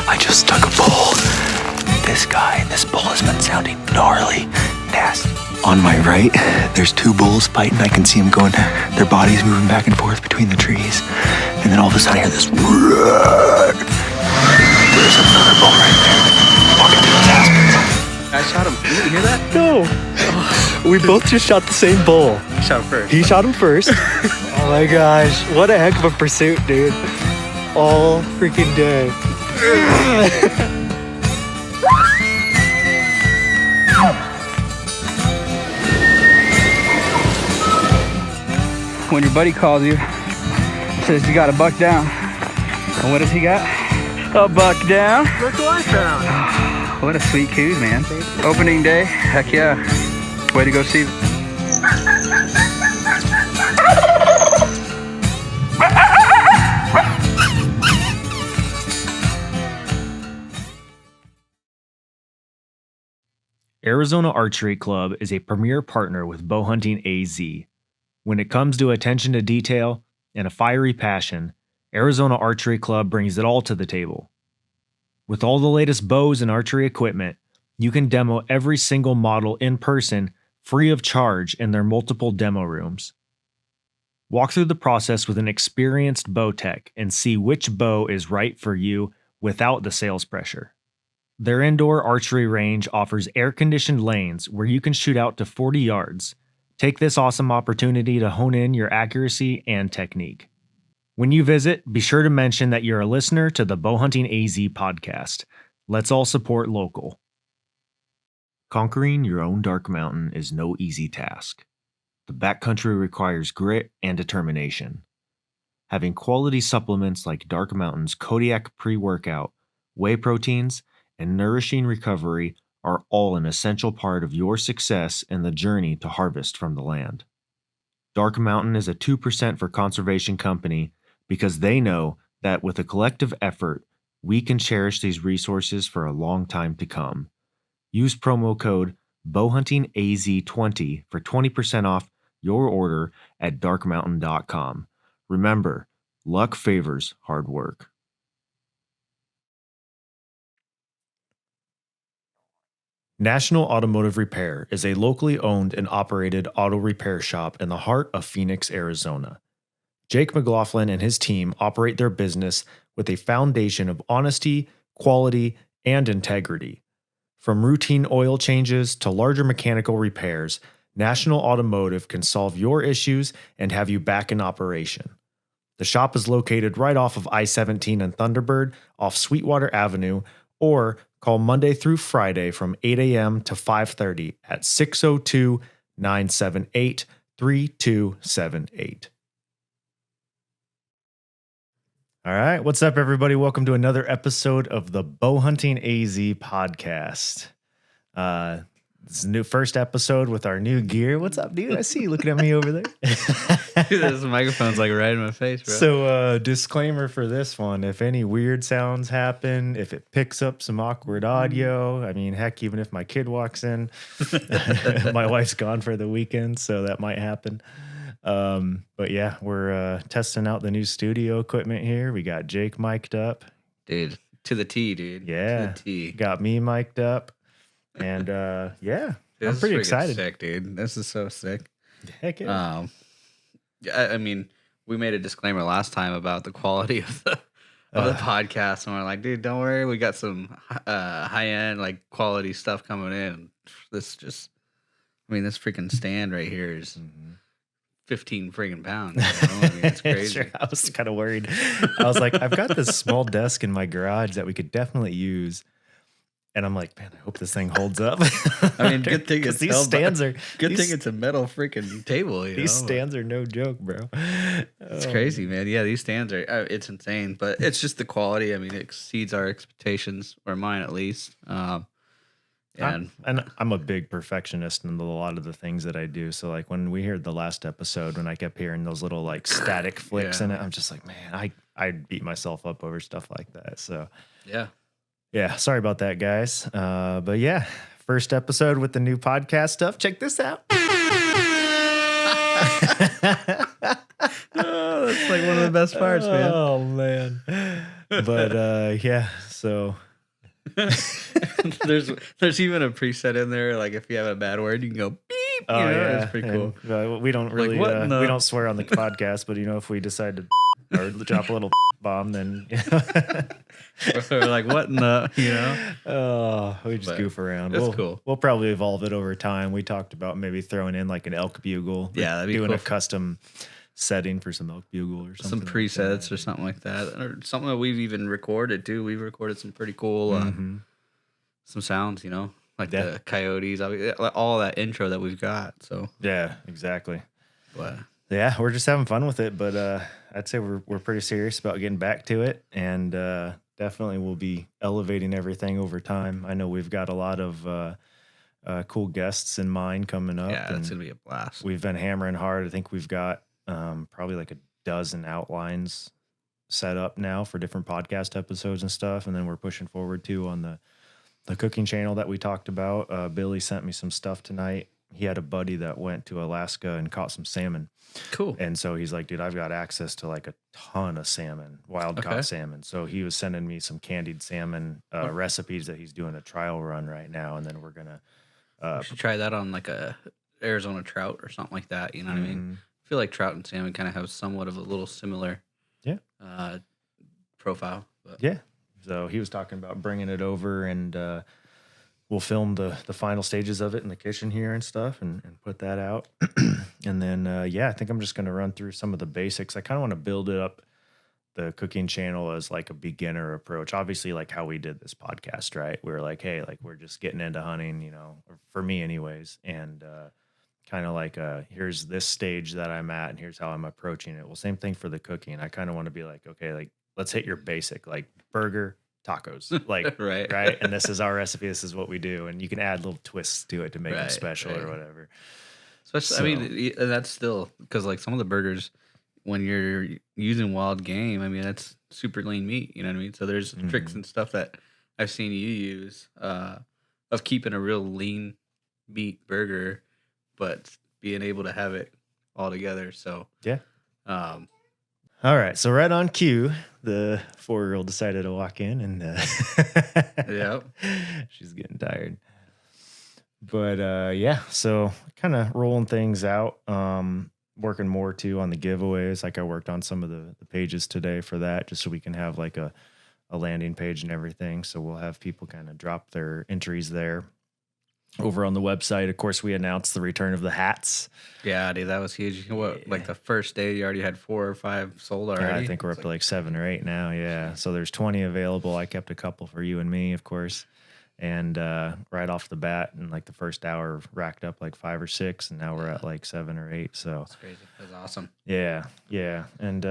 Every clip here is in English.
I just stuck a bull. This bull has been sounding gnarly, nasty. On my right, there's two bulls fighting. I can see them going, their bodies moving back and forth between the trees. And then all of a sudden I hear this. There's another bull right there. Walking through his aspens. I shot him. Did you hear that? No. Oh. We both just shot the same bull. I shot him first. He shot him first. Oh my gosh. What a heck of a pursuit, dude. All freaking day. When your buddy calls you, says you got a buck down. And what does he got? A buck down. Look what I found. What a sweet coos, man. Opening day, heck yeah. Way to go, Steve. Arizona Archery Club is a premier partner with BowhuntingAZ. When it comes to attention to detail and a fiery passion, Arizona Archery Club brings it all to the table. With all the latest bows and archery equipment, you can demo every single model in person free of charge in their multiple demo rooms. Walk through the process with an experienced bow tech and see which bow is right for you without the sales pressure. Their indoor archery range offers air-conditioned lanes where you can shoot out to 40 yards. Take this awesome opportunity to hone in your accuracy and technique. When you visit, be sure to mention that you're a listener to the BowhuntingAZ podcast. Let's all support local. Conquering your own dark mountain is no easy task. The backcountry requires grit and determination. Having quality supplements like Dark Mountain's Kodiak pre-workout, whey proteins, and nourishing recovery are all an essential part of your success in the journey to harvest from the land. Dark Mountain is a 2% for conservation company because they know that with a collective effort, we can cherish these resources for a long time to come. Use promo code BowhuntingAZ20 for 20% off your order at darkmountain.com. Remember, luck favors hard work. National Automotive Repair is a locally owned and operated auto repair shop in the heart of Phoenix, Arizona. Jake McLaughlin and his team operate their business with a foundation of honesty, quality, and integrity. From routine oil changes to larger mechanical repairs, National Automotive can solve your issues and have you back in operation. The shop is located right off of I-17 and Thunderbird off Sweetwater Avenue, or call Monday through Friday from 8 a.m. to 5:30 at 602-978-3278. All right, what's up, everybody? Welcome to another episode of the BowhuntingAZ podcast. This is a new first episode with our new gear. What's up, dude? I see you looking at me over there. Dude, this microphone's like right in my face, bro. So, disclaimer for this one: if any weird sounds happen, if it picks up some awkward audio, I mean, heck, even if my kid walks in, my wife's gone for the weekend, so that might happen. But yeah, we're testing out the new studio equipment here. We got Jake mic'd up. Dude, to the T, dude. Yeah. To the T. Got me mic'd up. And yeah, Dude, I'm pretty excited. Sick, dude. This is so sick. Heck yeah. I mean, we made a disclaimer last time about the quality of the podcast, and we're like, dude, don't worry, we got some high end like quality stuff coming in. This freaking stand right here is 15 friggin' pounds. You know? I mean, it's crazy. Sure, I was kind of worried. I was like, I've got this small desk in my garage that we could definitely use. And I'm like, man, I hope this thing holds up. I mean, good thing it's these stands are good thing it's a metal freaking table. These stands are no joke, bro. It's crazy, man. Yeah, these stands are it's insane, but it's just the quality. I mean, it exceeds our expectations, or mine at least. And I'm a big perfectionist in a lot of the things that I do. So like when we heard the last episode, when I kept hearing those little like static flicks in it, I'm just like, man, I beat myself up over stuff like that. So yeah, sorry about that, guys. But yeah, first episode with the new podcast stuff. Check this out. best parts, man. Oh man. But yeah, so there's even a preset in there. Like if you have a bad word, you can go beep. oh yeah, it's pretty cool. And, we don't really what in the- we don't swear on the podcast, but if we decide to or drop a little bomb, then Or like what in the oh, we just But goof around. it's cool. We'll probably evolve it over time. We talked about maybe throwing in like an elk bugle. Yeah, that'd be doing cool. a custom setting for some elk bugle or something. some like presets that. or something like that, or something that we've even recorded too. We've recorded some pretty cool some sounds, like Yeah. the coyotes, all that intro that we've got. So, Yeah, exactly. but Yeah, we're just having fun with it, but I'd say we're pretty serious about getting back to it, and definitely we'll be elevating everything over time. I know we've got a lot of cool guests in mind coming up. yeah, and it's gonna be a blast. we've been hammering hard. I think we've got probably like a dozen outlines set up now for different podcast episodes and stuff, and then we're pushing forward too on the cooking channel that we talked about. Billy sent me some stuff tonight. He had a buddy that went to Alaska and caught some salmon. Cool. And so he's like, dude, I've got access to like a ton of salmon, wild caught Okay. salmon. So he was sending me some candied salmon recipes that he's doing a trial run right now. And then we're going to, We should try that on like a Arizona trout or something like that. You know what I mean? I feel like trout and salmon kind of have somewhat of a little similar profile. But yeah. So he was talking about bringing it over, and we'll film the final stages of it in the kitchen here and stuff and put that out. And then, I think I'm just going to run through some of the basics. I kind of want to build it up, the cooking channel, as like a beginner approach. Obviously, like how we did this podcast, right? We were like, hey, like we're just getting into hunting, or for me anyways. And kind of like, here's this stage that I'm at and here's how I'm approaching it. Well, same thing for the cooking. I kind of want to be like, okay, like let's hit your basic, like burger, tacos, like right. and this is our recipe, this is what we do, and you can add little twists to it to make them Right, special right. or whatever. Especially, I mean, and that's still because like some of the burgers, when you're using wild game, I mean, that's super lean meat. You know what I mean? So there's tricks and stuff that I've seen you use of keeping a real lean meat burger, but being able to have it all together. So Yeah. um, All right, so right on cue, the 4-year-old decided to walk in, and Yep. she's getting tired. But so kind of rolling things out, working more too on the giveaways. Like I worked on some of the pages today for that, just so we can have like a landing page and everything. So we'll have people kind of drop their entries there. Over on the website, of course, we announced the return of the hats. Yeah, dude, that was huge. What, like the first day, you already had 4 or 5 sold already? Yeah, I think we're up to like 7 or 8 now. Yeah. So there's 20 available. I kept a couple for you and me, of course. And right off the bat, in like the first hour, racked up like 5 or 6, and now we're at like 7 or 8. So That's crazy. That's awesome. yeah. And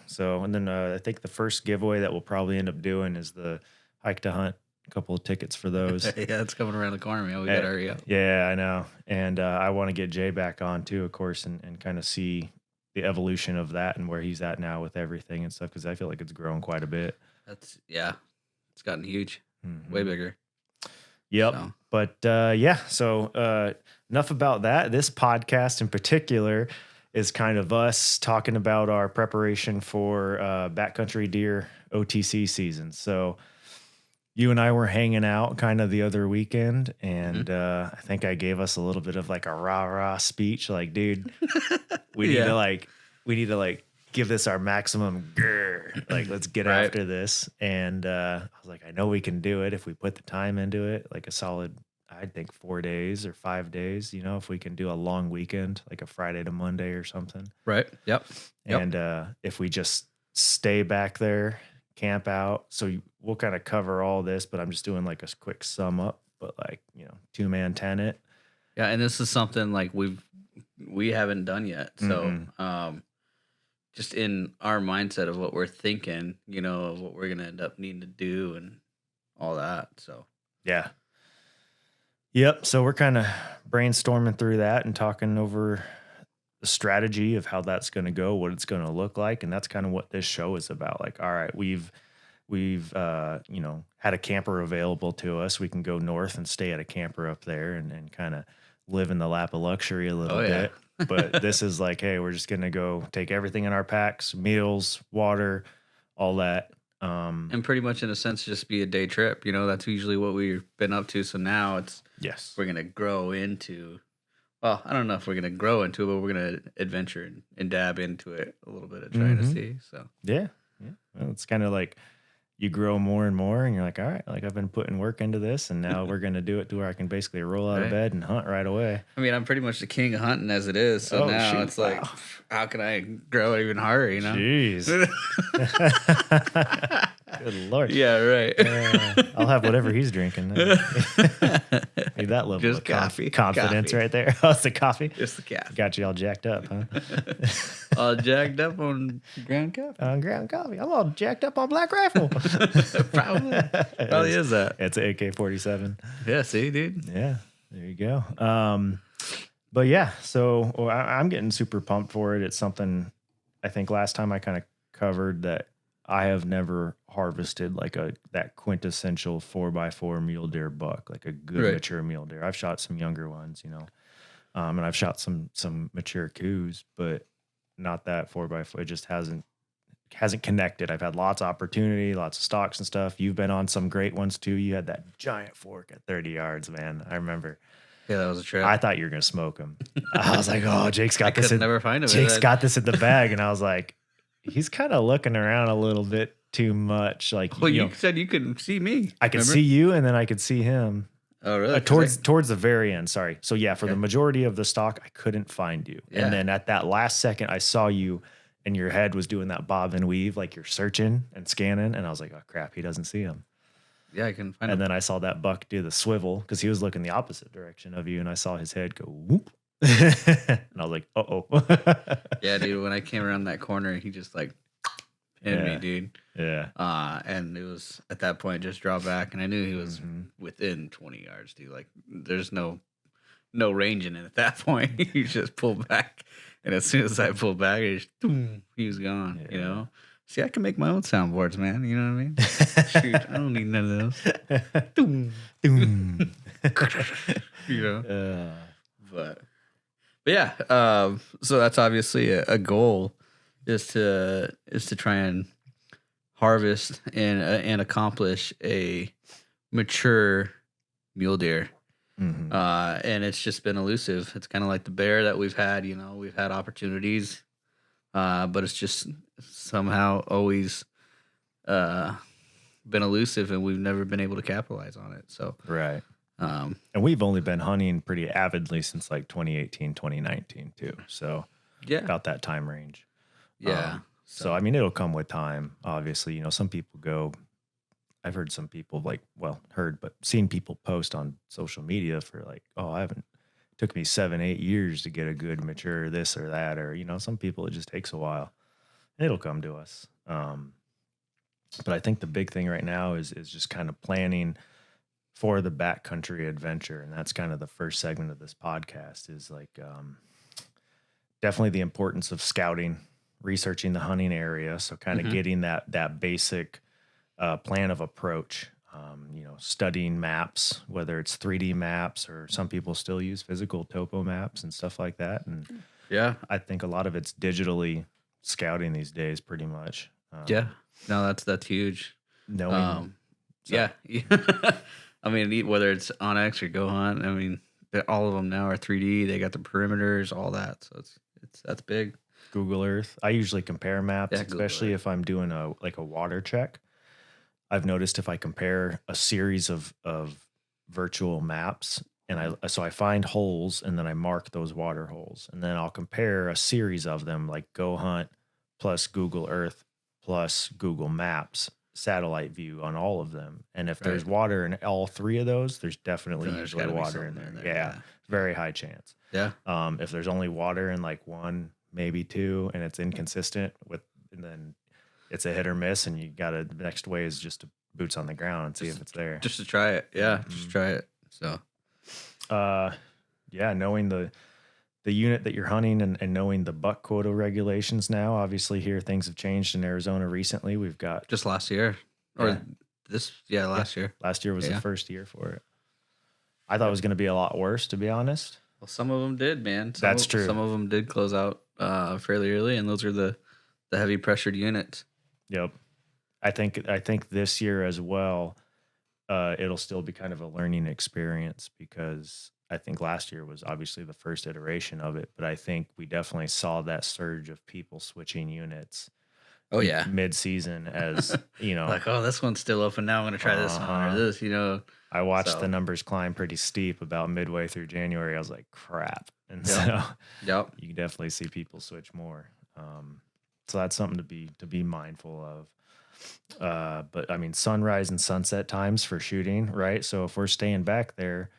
so, and then I think the first giveaway that we'll probably end up doing is the Hike to Hunt. A couple of tickets for those. Yeah, it's coming around the corner, man. We got to hurry up. Yeah, I know. And I want to get Jay back on too, of course, and kind of see the evolution of that and where he's at now with everything and stuff, because I feel like it's grown quite a bit. It's gotten huge, Mhm. way bigger. Yep. So. But so enough about that. This podcast in particular is kind of us talking about our preparation for backcountry deer OTC season. So you and I were hanging out kind of the other weekend, and I think I gave us a little bit of like a rah-rah speech, like, dude, we need to like give this our maximum grr. Like, let's get after this. And I was like, I know we can do it if we put the time into it, like a solid, I think 4 days or 5 days, if we can do a long weekend, like a Friday to Monday or something. Right. Yep. And if we just stay back there, camp out. So we'll kind of cover all this, but I'm just doing like a quick sum up, but like, 2-man tent it. Yeah. And this is something like we haven't done yet. So, just in our mindset of what we're thinking, of what we're going to end up needing to do and all that. So, yeah. Yep. So we're kind of brainstorming through that and talking over the strategy of how that's going to go, what it's going to look like. And that's kind of what this show is about. Like, all right, we've had a camper available to us. We can go north and stay at a camper up there and kind of live in the lap of luxury a little bit. But this is like, hey, we're just gonna go take everything in our packs, meals, water, all that. And pretty much in a sense, just be a day trip. You know, that's usually what we've been up to. So now it's we're gonna grow into. Well, I don't know if we're gonna grow into it, but we're gonna adventure and dab into it a little bit of trying to see. So yeah. Well, it's kind of like you grow more and more, and you're like, all right, like I've been putting work into this, and now we're gonna do it to where I can basically roll out of bed and hunt right away. I mean, I'm pretty much the king of hunting as it is. So now it's like, how can I grow it even harder? You know? Jeez. Good Lord. Yeah, right. I'll have whatever he's drinking. Need that level Just of coffee. confidence right there. Oh, it's the coffee? Just the coffee. Got you all jacked up, huh? All jacked up on ground coffee. On ground coffee. I'm all jacked up on Black Rifle. Probably is that. It's an AK-47. Yeah, see, dude. Yeah, there you go. But yeah, so I'm getting super pumped for it. It's something I think last time I kind of covered that I have never harvested like that quintessential 4x4 mule deer buck, like a good mature mule deer. I've shot some younger ones, you know, and I've shot some mature coos, but not that 4x4. It just hasn't connected. I've had lots of opportunity, lots of stocks and stuff. You've been on some great ones too. You had that giant fork at 30 yards, man. I remember. Yeah, that was a trip. I thought you were gonna smoke him. I was like, oh, Jake's got this. Never find him. Jake's got this in the bag, and I was like, he's kind of looking around a little bit too much. Like, well, you said you couldn't see me. I could see you, and then I could see him. Oh, really? Towards the very end. Sorry. So yeah, for the majority of the stock, I couldn't find you, and then at that last second, I saw you, and your head was doing that bob and weave, like you're searching and scanning, and I was like, oh crap, he doesn't see him. Yeah, I couldn't find him. And then I saw that buck do the swivel because he was looking the opposite direction of you, and I saw his head go whoop. And I was like, uh-oh. Yeah, dude, when I came around that corner, he just like pinned me, dude. Yeah. And it was at that point just draw back, and I knew he was within 20 yards, dude. Like there's no ranging it at that point. He just pulled back. And as soon as I pulled back, he was gone, you know? See, I can make my own soundboards, man. You know what I mean? Shoot, I don't need none of those. You know? But yeah, so that's obviously a goal is to try and harvest and accomplish a mature mule deer. And it's just been elusive. It's kind of like the bear that we've had, you know, we've had opportunities, but it's just somehow always been elusive, and we've never been able to capitalize on it. So, right. And we've only been hunting pretty avidly since like 2018, 2019 too. So about that time range. Yeah. So, I mean, it'll come with time. Obviously, you know, some people go, I've heard some people but seen people post on social media for like, oh, took me 7-8 years to get a good mature this or that, or, you know, some people, it just takes a while. It'll come to us. But I think the big thing right now is just kind of planning for the backcountry adventure. And that's kind of the first segment of this podcast is like, definitely the importance of scouting, researching the hunting area. So kind of getting that basic plan of approach, you know, studying maps, whether it's 3D maps or some people still use physical topo maps and stuff like that. And yeah, I think a lot of it's digitally scouting these days, pretty much. No, that's huge. Knowing, yeah. I mean, whether it's OnX or Go Hunt, I mean, all of them now are 3D. They got the perimeters, all that. So that's big. Google Earth. I usually compare maps, especially if I'm doing a water check. I've noticed if I compare a series of virtual maps, and I find holes, and then I mark those water holes, and then I'll compare a series of them, like Go Hunt plus Google Earth plus Google Maps satellite view on all of them. And if there's water in all three of those, there's definitely usually water in there. Yeah, very high chance. Yeah. If there's only water in like one, maybe two, and it's inconsistent and then it's a hit or miss, and the next way is just to boots on the ground and see if it's there. Just to try it. Yeah. Just try it. So, knowing the unit that you're hunting and knowing the buck quota regulations now, obviously here things have changed in Arizona recently. We've got just last year last year. Last year was the first year for it. I thought it was going to be a lot worse, to be honest. Well, some of them did, man. That's true. Some of them did close out fairly early, and those are the heavy pressured units. Yep. I think this year as well, it'll still be kind of a learning experience because I think last year was obviously the first iteration of it, but I think we definitely saw that surge of people switching units. Oh yeah, mid-season as like, oh, this one's still open. Now I'm gonna try this one or this. I watched the numbers climb pretty steep about midway through January. I was like, crap, and yep. You can definitely see people switch more. So that's something to be mindful of. But I mean, sunrise and sunset times for shooting, right? So if we're staying back there,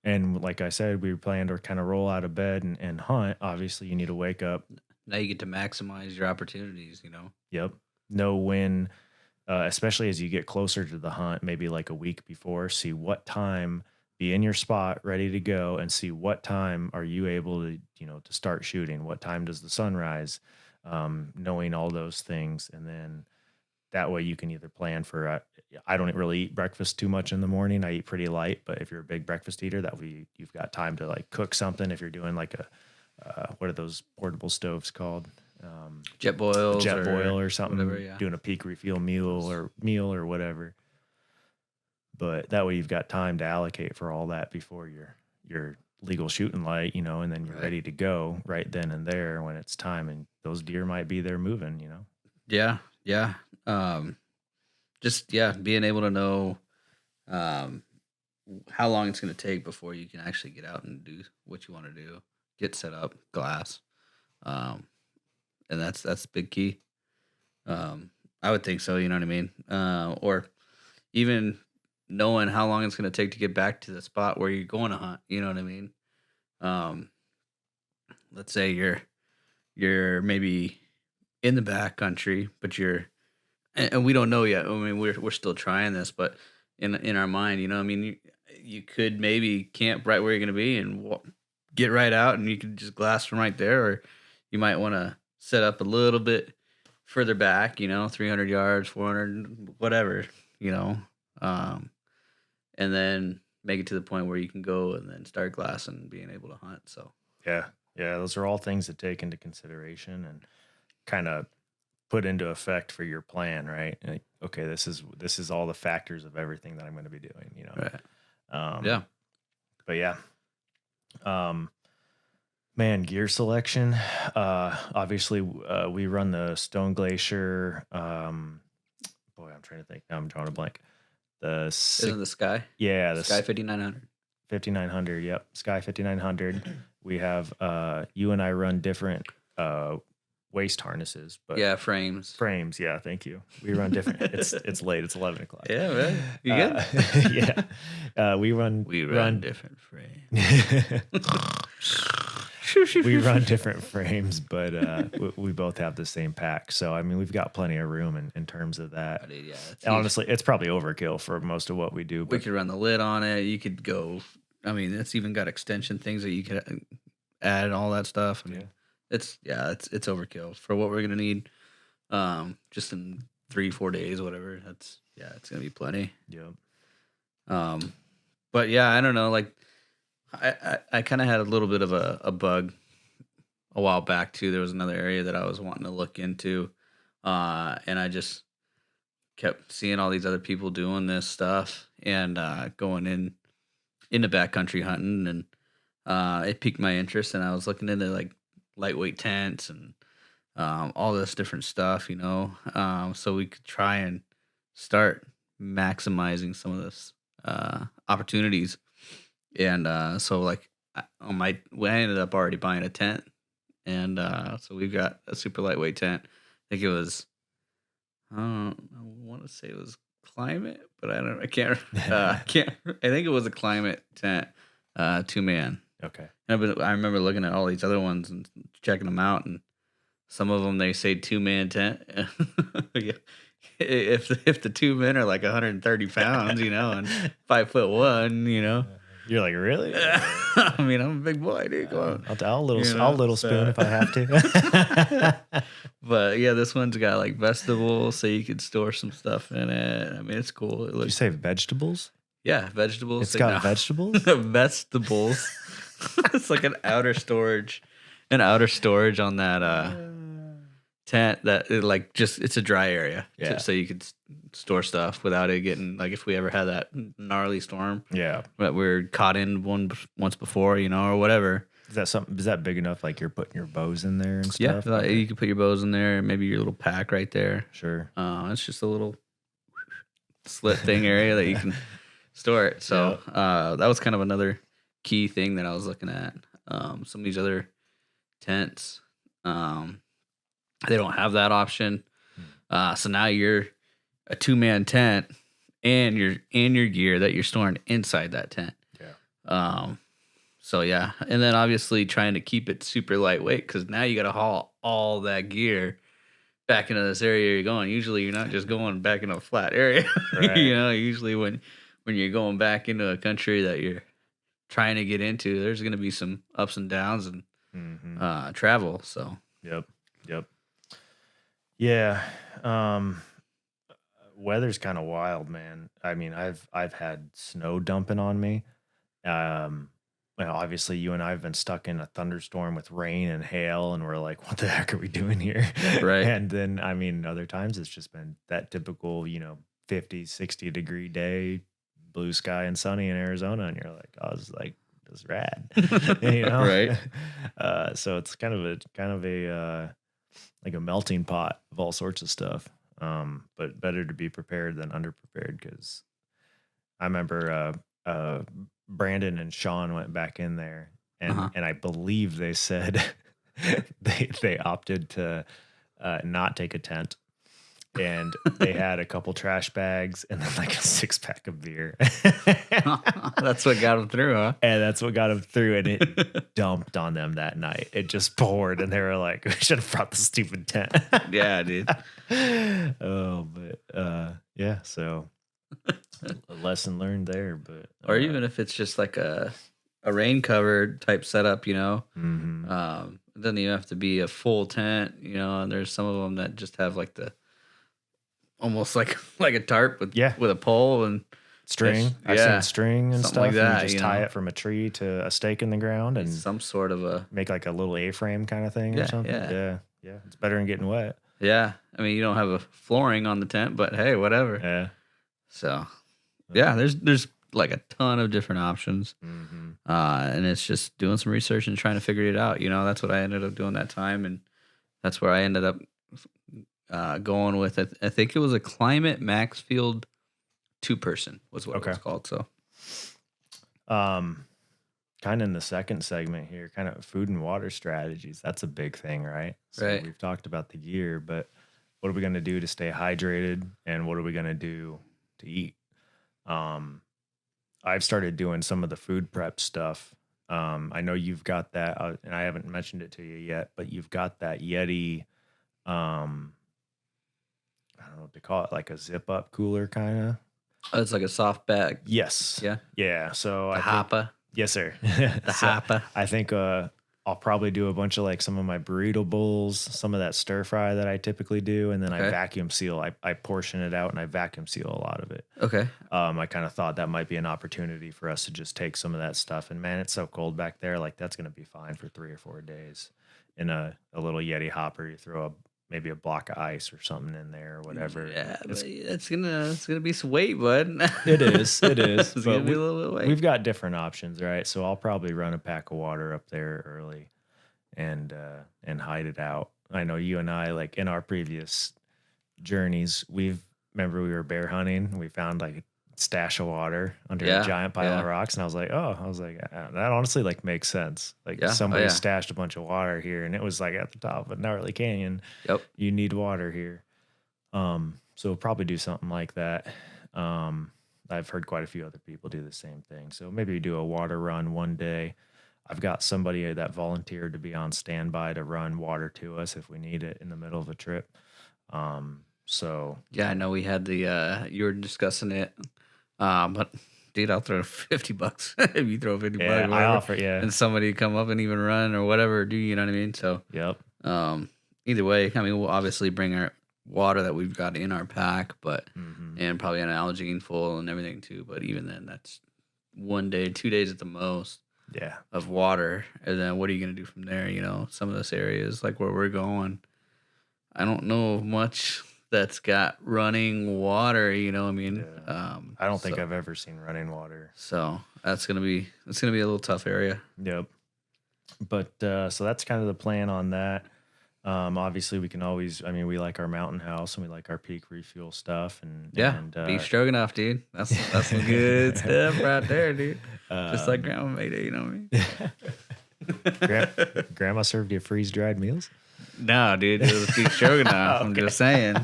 and like I said, we plan to kind of roll out of bed and hunt. Obviously, you need to wake up. Now you get to maximize your opportunities, Yep. Know when, especially as you get closer to the hunt, maybe like a week before, see what time, be in your spot, ready to go, and see what time are you able to, to start shooting. What time does the sun rise? Knowing all those things. And then that way you can either plan for, I don't really eat breakfast too much in the morning. I eat pretty light, but if you're a big breakfast eater, that way you've got time to like cook something. If you're doing like what are those portable stoves called? Jet boil or something. Whatever, yeah. Doing a peak refuel meal or whatever. But that way you've got time to allocate for all that before your legal shooting light, and then you're ready to go right then and there when it's time, and those deer might be there moving, Yeah. Being able to know how long it's going to take before you can actually get out and do what you want to do. Get set up, glass, and that's the big key. I would think so. You know what I mean? Or even knowing how long it's going to take to get back to the spot where you're going to hunt. You know what I mean? Let's say you're maybe in the backcountry, but and we don't know yet. I mean, we're still trying this, but in our mind, you could maybe camp right where you're going to be and get right out, and you can just glass from right there, or you might want to set up a little bit further back, 300 yards, 400, whatever, and then make it to the point where you can go and then start glassing and being able to hunt. So yeah, those are all things to take into consideration and kind of put into effect for your plan, right? Like, okay, this is all the factors of everything that I'm going to be doing, Right. Yeah. But yeah. Man, gear selection. Obviously, we run the Stone Glacier. I'm trying to think. Now I'm drawing a blank. Isn't the Sky? Yeah, the Sky 5900. 5900. Yep, Sky 5900. We have you and I run different waist harnesses, but yeah, frames. Yeah, thank you. We run different. It's late. It's 11 o'clock. Yeah, man. You good? Yeah. We run different frames. We run different frames, but we both have the same pack. So I mean, we've got plenty of room in terms of that. Dude, yeah, honestly, it's probably overkill for most of what we do. We could run the lid on it. You could go. I mean, it's even got extension things that you could add and all that stuff. I mean, it's overkill for what we're gonna need. Just in 3-4 days, whatever. It's gonna be plenty. Yep. But yeah, I don't know. Like, I kind of had a little bit of a bug a while back too. There was another area that I was wanting to look into, and I just kept seeing all these other people doing this stuff and going into backcountry hunting, and it piqued my interest. And I was looking into like lightweight tents and all this different stuff, so we could try and start maximizing some of this opportunities. And so like I ended up already buying a tent, and so we've got a super lightweight tent. I think it was I want to say it was Climate, but I can't I think it was a Climate tent, 2-man. Okay. I remember looking at all these other ones and checking them out, and some of them they say 2-man tent. If the 2 men are like 130 pounds, and 5'1", You're like, really? I mean, I'm a big boy, dude. Come on. I'll little spoon if I have to. But yeah, this one's got like vegetables, so you could store some stuff in it. I mean, it's cool. Did you say vegetables? Yeah, vegetables. It's got vegetables? Vegetables It's like an outer storage on that tent that it's a dry area. Yeah. So you could store stuff without it getting like if we ever had that gnarly storm Yeah. that we're caught in once before, or whatever. Is that big enough? Like you're putting your bows in there and Yeah, stuff? like, you can put your bows in there, maybe your little pack right there. Sure. It's just a little slit thing area that you can store it. So that was kind of another key thing that I was looking at. Some of these other tents, they don't have that option. So now you're a 2-man tent and your gear that you're storing inside that tent. Yeah. So yeah, and then obviously trying to keep it super lightweight because now you got to haul all that gear back into this area you're going. Usually you're not just going back into a flat area. Right. Usually when you're going back into a country that you're trying to get into, there's going to be some ups and downs and travel. So Yep. Yeah. Weather's kind of wild, man. I mean, I've had snow dumping on me. Well, obviously you and I have been stuck in a thunderstorm with rain and hail, and we're like, what the heck are we doing here? Right. And then, I mean, other times it's just been that typical, 50, 60 degree day, blue sky and sunny in Arizona. And you're like, oh, it's like, this is rad. Right. So it's kind of a like a melting pot of all sorts of stuff. But better to be prepared than underprepared, because I remember Brandon and Sean went back in there, and I believe they said they opted to not take a tent, and they had a couple trash bags and then like a 6-pack of beer. That's what got them through, huh? And that's what got them through, and it dumped on them that night. It just poured, and they were like, we should have brought the stupid tent. Yeah, dude. Oh, but yeah, so a lesson learned there. But Or even if it's just like a rain covered type setup, mhm. It doesn't even have to be a full tent, and there's some of them that just have like the almost like a tarp with a pole and string. I've seen string and something stuff. like that, and you just tie it from a tree to a stake in the ground and some sort of a make like a little A-frame kind of thing or something. Yeah. It's better than getting wet. Yeah. I mean, you don't have a flooring on the tent, but hey, whatever. Yeah. So yeah, there's like a ton of different options. Mm-hmm. And it's just doing some research and trying to figure it out. That's what I ended up doing that time. And that's where I ended up going with it. I think it was a Climate Maxfield 2-person was what it was called. So, kind of in the second segment here, kind of food and water strategies. That's a big thing, right? So right. We've talked about the gear, but what are we going to do to stay hydrated, and what are we going to do to eat? I've started doing some of the food prep stuff. I know you've got that, and I haven't mentioned it to you yet, but you've got that Yeti, I don't know what to call it, like a zip up cooler kind of. Oh, it's like a soft bag. Yes. Yeah. Yeah. So The Hapa. Yes, sir. The Hapa. I think I'll probably do a bunch of like some of my burrito bowls, some of that stir fry that I typically do, and then I vacuum seal. I portion it out and I vacuum seal a lot of it. Okay. I kind of thought that might be an opportunity for us to just take some of that stuff. And man, it's so cold back there. Like that's going to be fine for 3 or 4 days in a little Yeti hopper. You throw maybe a block of ice or something in there or whatever. Yeah, it's gonna be some weight, bud. It is. It's gonna be a little bit of weight. We've got different options, right? So I'll probably run a pack of water up there early and hide it out. I know you and I, like in our previous journeys, remember we were bear hunting and we found like a stash of water under a giant pile of rocks, and I was like, that honestly like makes sense. Like somebody stashed a bunch of water here, and it was like at the top of a gnarly canyon. Yep, you need water here. So we'll probably do something like that. I've heard quite a few other people do the same thing. So maybe we do a water run one day. I've got somebody that volunteered to be on standby to run water to us if we need it in the middle of a trip. So yeah, I know we had you were discussing it. But dude, I'll throw $50 if you throw $50. Yeah, I offer, and somebody come up and even run or whatever, you know what I mean? So yep. Either way, I mean, we'll obviously bring our water that we've got in our pack, but and probably an Algene full and everything too. But even then, that's 1 day, 2 days at the most. Yeah. of water, and then what are you gonna do from there? Some of those areas like where we're going, I don't know of much that's got running water. I mean, Yeah. I don't think I've ever seen running water. So it's gonna be a little tough area. Yep. But so that's kind of the plan on that. Obviously, we can always. I mean, we like our mountain house and we like our peak refuel stuff. And Beef stroganoff, dude. That's some good stuff right there, dude. Just like Grandma made it. You know what I mean? Grandma served you freeze dried meals. No, dude, it was beef stroganoff. I'm just saying.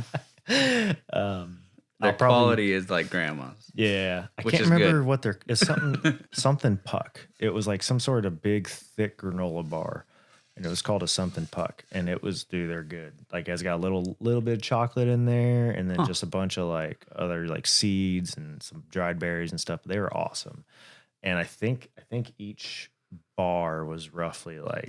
Their quality is like grandma's. Yeah, I which can't is remember good. what they're. It's something puck. It was like some sort of big, thick granola bar, and it was called a something puck. And it was, dude, they're good. Like it's got a little bit of chocolate in there, and then just a bunch of like other like seeds and some dried berries and stuff. They were awesome. And I think each bar was roughly like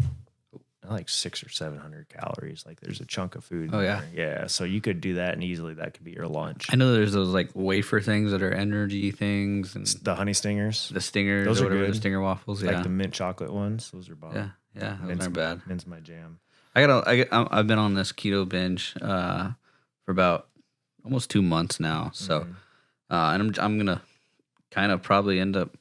600 or 700 calories. Like there's a chunk of food. Oh, yeah. Yeah. So you could do that, and easily that could be your lunch. I know there's those like wafer things that are energy things, and The honey stingers, the stingers, those or are whatever, good. the stinger waffles. Yeah, like the mint chocolate ones. Those are bomb. yeah, those aren't bad. Mint's my jam. I've been on this keto binge for about almost 2 months now. So, and I'm gonna kind of probably end up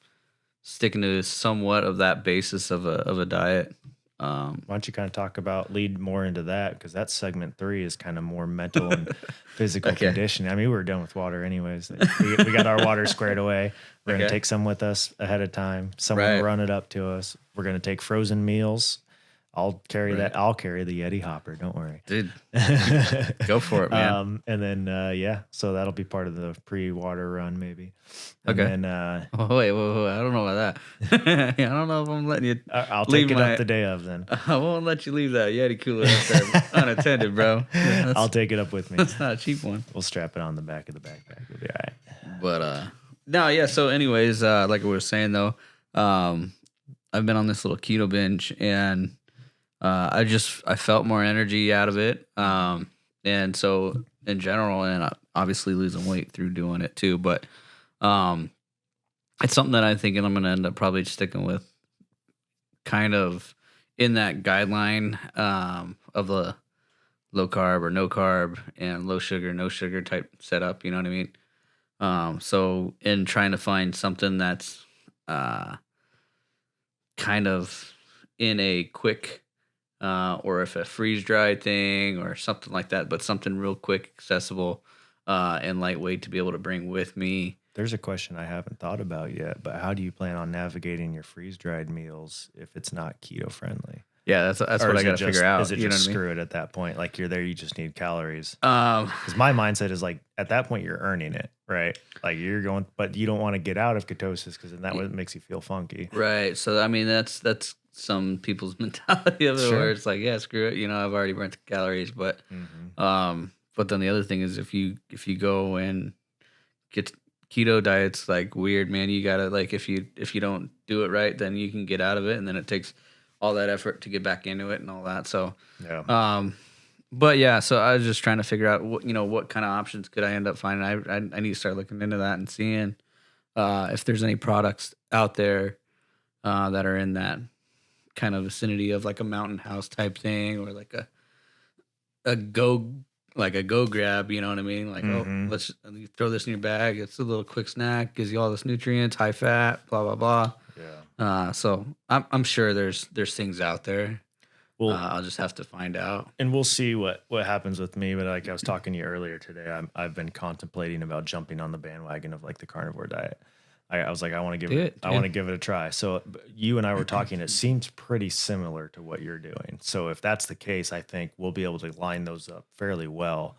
sticking to somewhat of that basis of a diet. Why don't you kind of lead more into that, because that's segment 3 is kind of more mental and physical conditioning. I mean, we were done with water anyways. We got our water squared away. We're gonna take some with us ahead of time. Someone will run it up to us. We're gonna take frozen meals. I'll carry that. I'll carry the Yeti hopper. Don't worry, Dude. Go for it, man. And then so that'll be part of the pre-water run, maybe. And Okay. then, wait, I don't know about that. I don't know if I'm letting you. I'll take it up the day of. Then I won't let you leave that Yeti cooler up there unattended, bro. I'll take it up with me. That's not a cheap one. We'll strap it on the back of the backpack. We'll be all right. But no, yeah. So, anyways, like I was saying though, I've been on this little keto binge, and I felt more energy out of it. And so in general, and obviously losing weight through doing it too, but it's something that I think I'm going to end up probably sticking with, kind of in that guideline of the low carb or no carb and low sugar, no sugar type setup. You know what I mean? So in trying to find something that's kind of in a quick or if a freeze dried thing or something like that, but something real quick, accessible, and lightweight to be able to bring with me. There's a question I haven't thought about yet, but how do you plan on navigating your freeze dried meals if it's not keto friendly? Yeah, that's what I got to figure out. Is it just screw it at that point? Like you're there, you just need calories. Because my mindset is like at that point you're earning it, right? Like you're going, but you don't want to get out of ketosis because then that makes you feel funky. Right. So I mean that's some people's mentality of it, where it's like, yeah, screw it. I've already burnt the calories, but but then the other thing is if you go and get keto diet's like weird, man. You gotta like if you don't do it right, then you can get out of it, and then it takes all that effort to get back into it and all that. So but yeah, so I was just trying to figure out what kind of options could I end up finding. I need to start looking into that and seeing if there's any products out there that are in that kind of vicinity of like a mountain house type thing, or like a go grab, you know what I mean? Like, let's throw this in your bag. It's a little quick snack, gives you all this nutrients, high fat, blah, blah, blah. Yeah. So I'm sure there's things out there. Well, I'll just have to find out. And we'll see what happens with me. But like I was talking to you earlier today, I've been contemplating about jumping on the bandwagon of like the carnivore diet. I was like, I want to give it a try. So you and I were talking, it seems pretty similar to what you're doing. So if that's the case, I think we'll be able to line those up fairly well.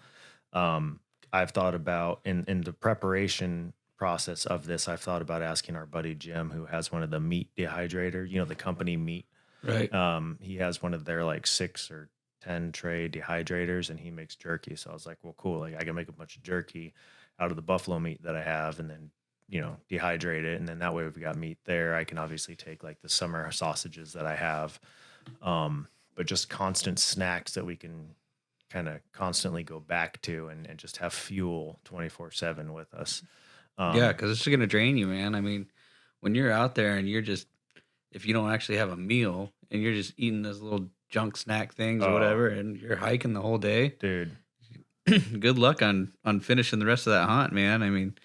I've thought about in the preparation process of this, I've thought about asking our buddy Jim, who has one of the meat dehydrator, the company meat. Right. He has one of their like 6 or 10 tray dehydrators, and he makes jerky. So I was like, well, cool. Like I can make a bunch of jerky out of the buffalo meat that I have, and then dehydrate it, and then that way we've got meat there. I can obviously take like the summer sausages that I have, but just constant snacks that we can kind of constantly go back to and just have fuel 24/7 with us. Yeah, because it's just gonna drain you, man. I mean, when you're out there and you're just if you don't actually have a meal and you're just eating those little junk snack things or Oh. whatever, and you're hiking the whole day, Dude. good luck on finishing the rest of that hunt, man. I mean,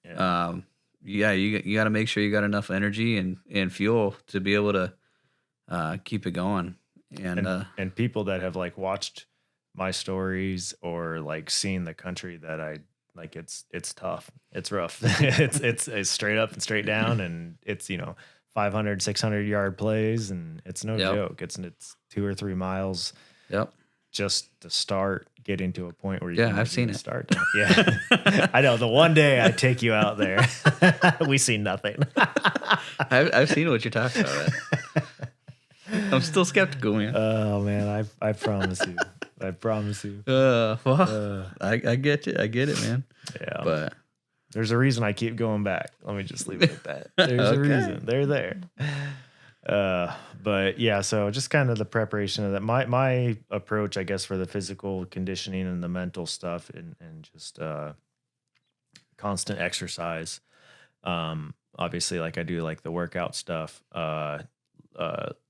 Yeah. you got to make sure you got enough energy and fuel to be able to keep it going. And people that have like watched my stories or like seen the country that I like, it's tough. It's rough. it's straight up and straight down, and it's 500, 600 yard plays, and it's no joke. It's 2 or 3 miles. Yep. Just to start getting to a point where you can I've seen it. start. Yeah, I know. The one day I take you out there, we see nothing. I've seen what you're talking about. I'm still skeptical, man. Oh man, I promise you. I promise you. I get you. I get it, man. Yeah, But there's a reason I keep going back. Let me just leave it at that. There's a reason. They're there. But yeah, so just kind of the preparation of that. My approach, I guess, for the physical conditioning and the mental stuff, and just constant exercise. Obviously, like I do like the workout stuff.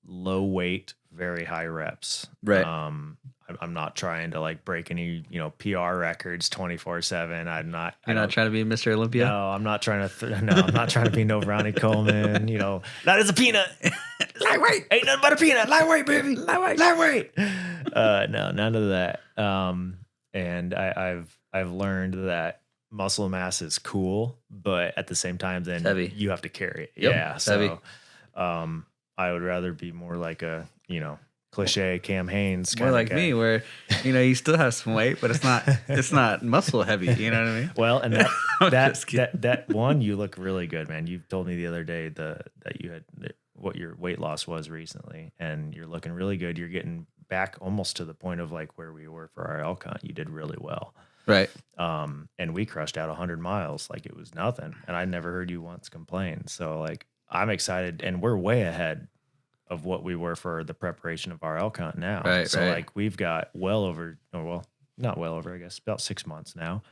Low weight, very high reps. Right. I'm not trying to like break any, PR records 24/7. I'm not. You're not trying to be Mr. Olympia? No, I'm not trying to. No, I'm not trying to be no Ronnie Coleman. That is a peanut. Lightweight. Ain't nothing but a peanut. Lightweight, baby. Lightweight. No, none of that. And I've learned that muscle mass is cool, but at the same time, then heavy. You have to carry it. Yep, Yeah. it's So, heavy. I would rather be more like a, cliche Cam Hanes More kind like of guy. me, where you still have some weight, but it's not muscle heavy. You know what I mean? Well, and I'm that just kidding. that one, you look really good, man. You told me the other day that you had what your weight loss was recently, and you're looking really good. You're getting back almost to the point of like where we were for our elk hunt. You did really well. Right. And we crushed out 100 miles like it was nothing, and I never heard you once complain. So like I'm excited, and we're way ahead of what we were for the preparation of our elk hunt now. Right, so right. like we've got not well over, I guess, about 6 months now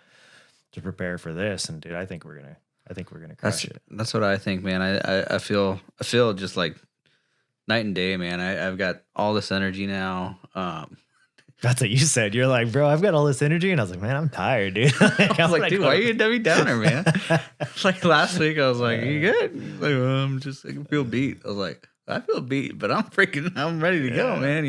to prepare for this. And dude, I think we're gonna crush it. That's what I think, man. I feel just like night and day, man. I've got all this energy now. That's what you said. You're like, bro, I've got all this energy, and I was like, man, I'm tired, dude. I was like, dude, why are you a Debbie Downer, man? Like last week, I was like, you good? He's like, I feel beat. I was like, I feel beat, but I'm ready to go, man.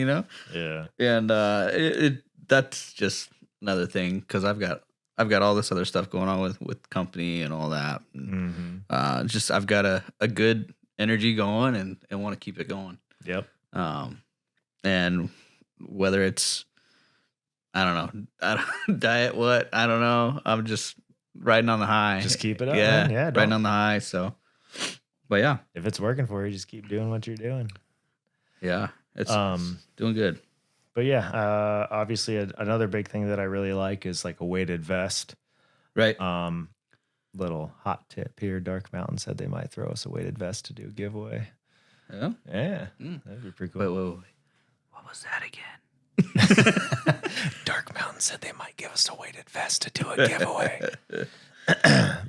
Yeah. And that's just another thing because I've got all this other stuff going on with company and all that. And, just I've got a good energy going and want to keep it going. Yep. And whether it's I don't know diet, I don't know. I'm just riding on the high. Just keep it up. Yeah, Man. Yeah. riding on the high. So, but yeah, if it's working for you, just keep doing what you're doing. yeah, it's doing good. But yeah, obviously another big thing that I really like is like a weighted vest. Right. Little hot tip here. Dark Mountain said they might throw us a weighted vest to do a giveaway. Yeah. Yeah. That'd be pretty cool. Wait. What was that again? Dark Mountain said they might give us a weighted vest to do a giveaway.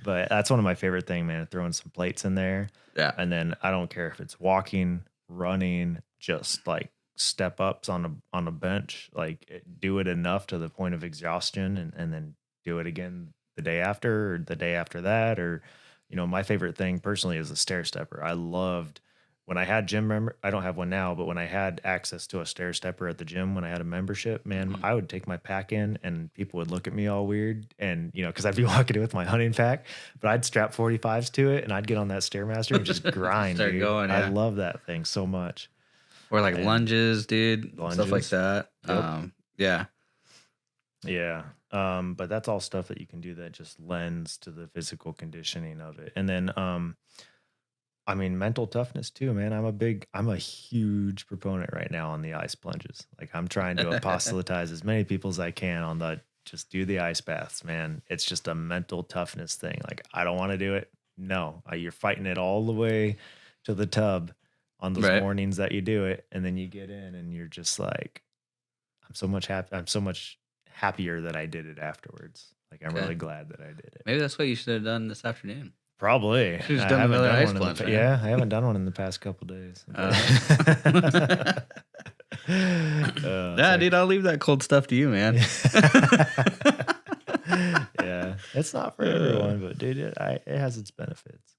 But that's one of my favorite things, man. Throwing some plates in there. Yeah. And then I don't care if it's walking, running, just like step ups on a bench, like do it enough to the point of exhaustion and then do it again the day after or the day after that. Or, my favorite thing personally is a stair stepper. I loved when I had gym I don't have one now, but when I had access to a stair stepper at the gym, when I had a membership, man, I would take my pack in and people would look at me all weird. And, cause I'd be walking in with my hunting pack, but I'd strap 45s to it and I'd get on that Stairmaster and just grind. Start dude. going, yeah. I love that thing so much. Or like lunges, dude. Stuff like Lunges. that. Yep. Yeah. Yeah. But that's all stuff that you can do that just lends to the physical conditioning of it. And then, mental toughness too, man. I'm a huge proponent right now on the ice plunges. Like I'm trying to apostolatize as many people as I can on just do the ice baths, man. It's just a mental toughness thing. Like I don't want to do it. No, you're fighting it all the way to the tub on those mornings that you do it. And then you get in and you're just like, I'm so much happier that I did it afterwards. Like I'm really glad that I did it. Maybe that's what you should have done this afternoon. Probably. Should've I done haven't another done ice one in plunge, the, man. yeah, I haven't done one in the past couple days. Nah, dude, I'll leave that cold stuff to you, man. Yeah, it's not for everyone, but dude, it has its benefits.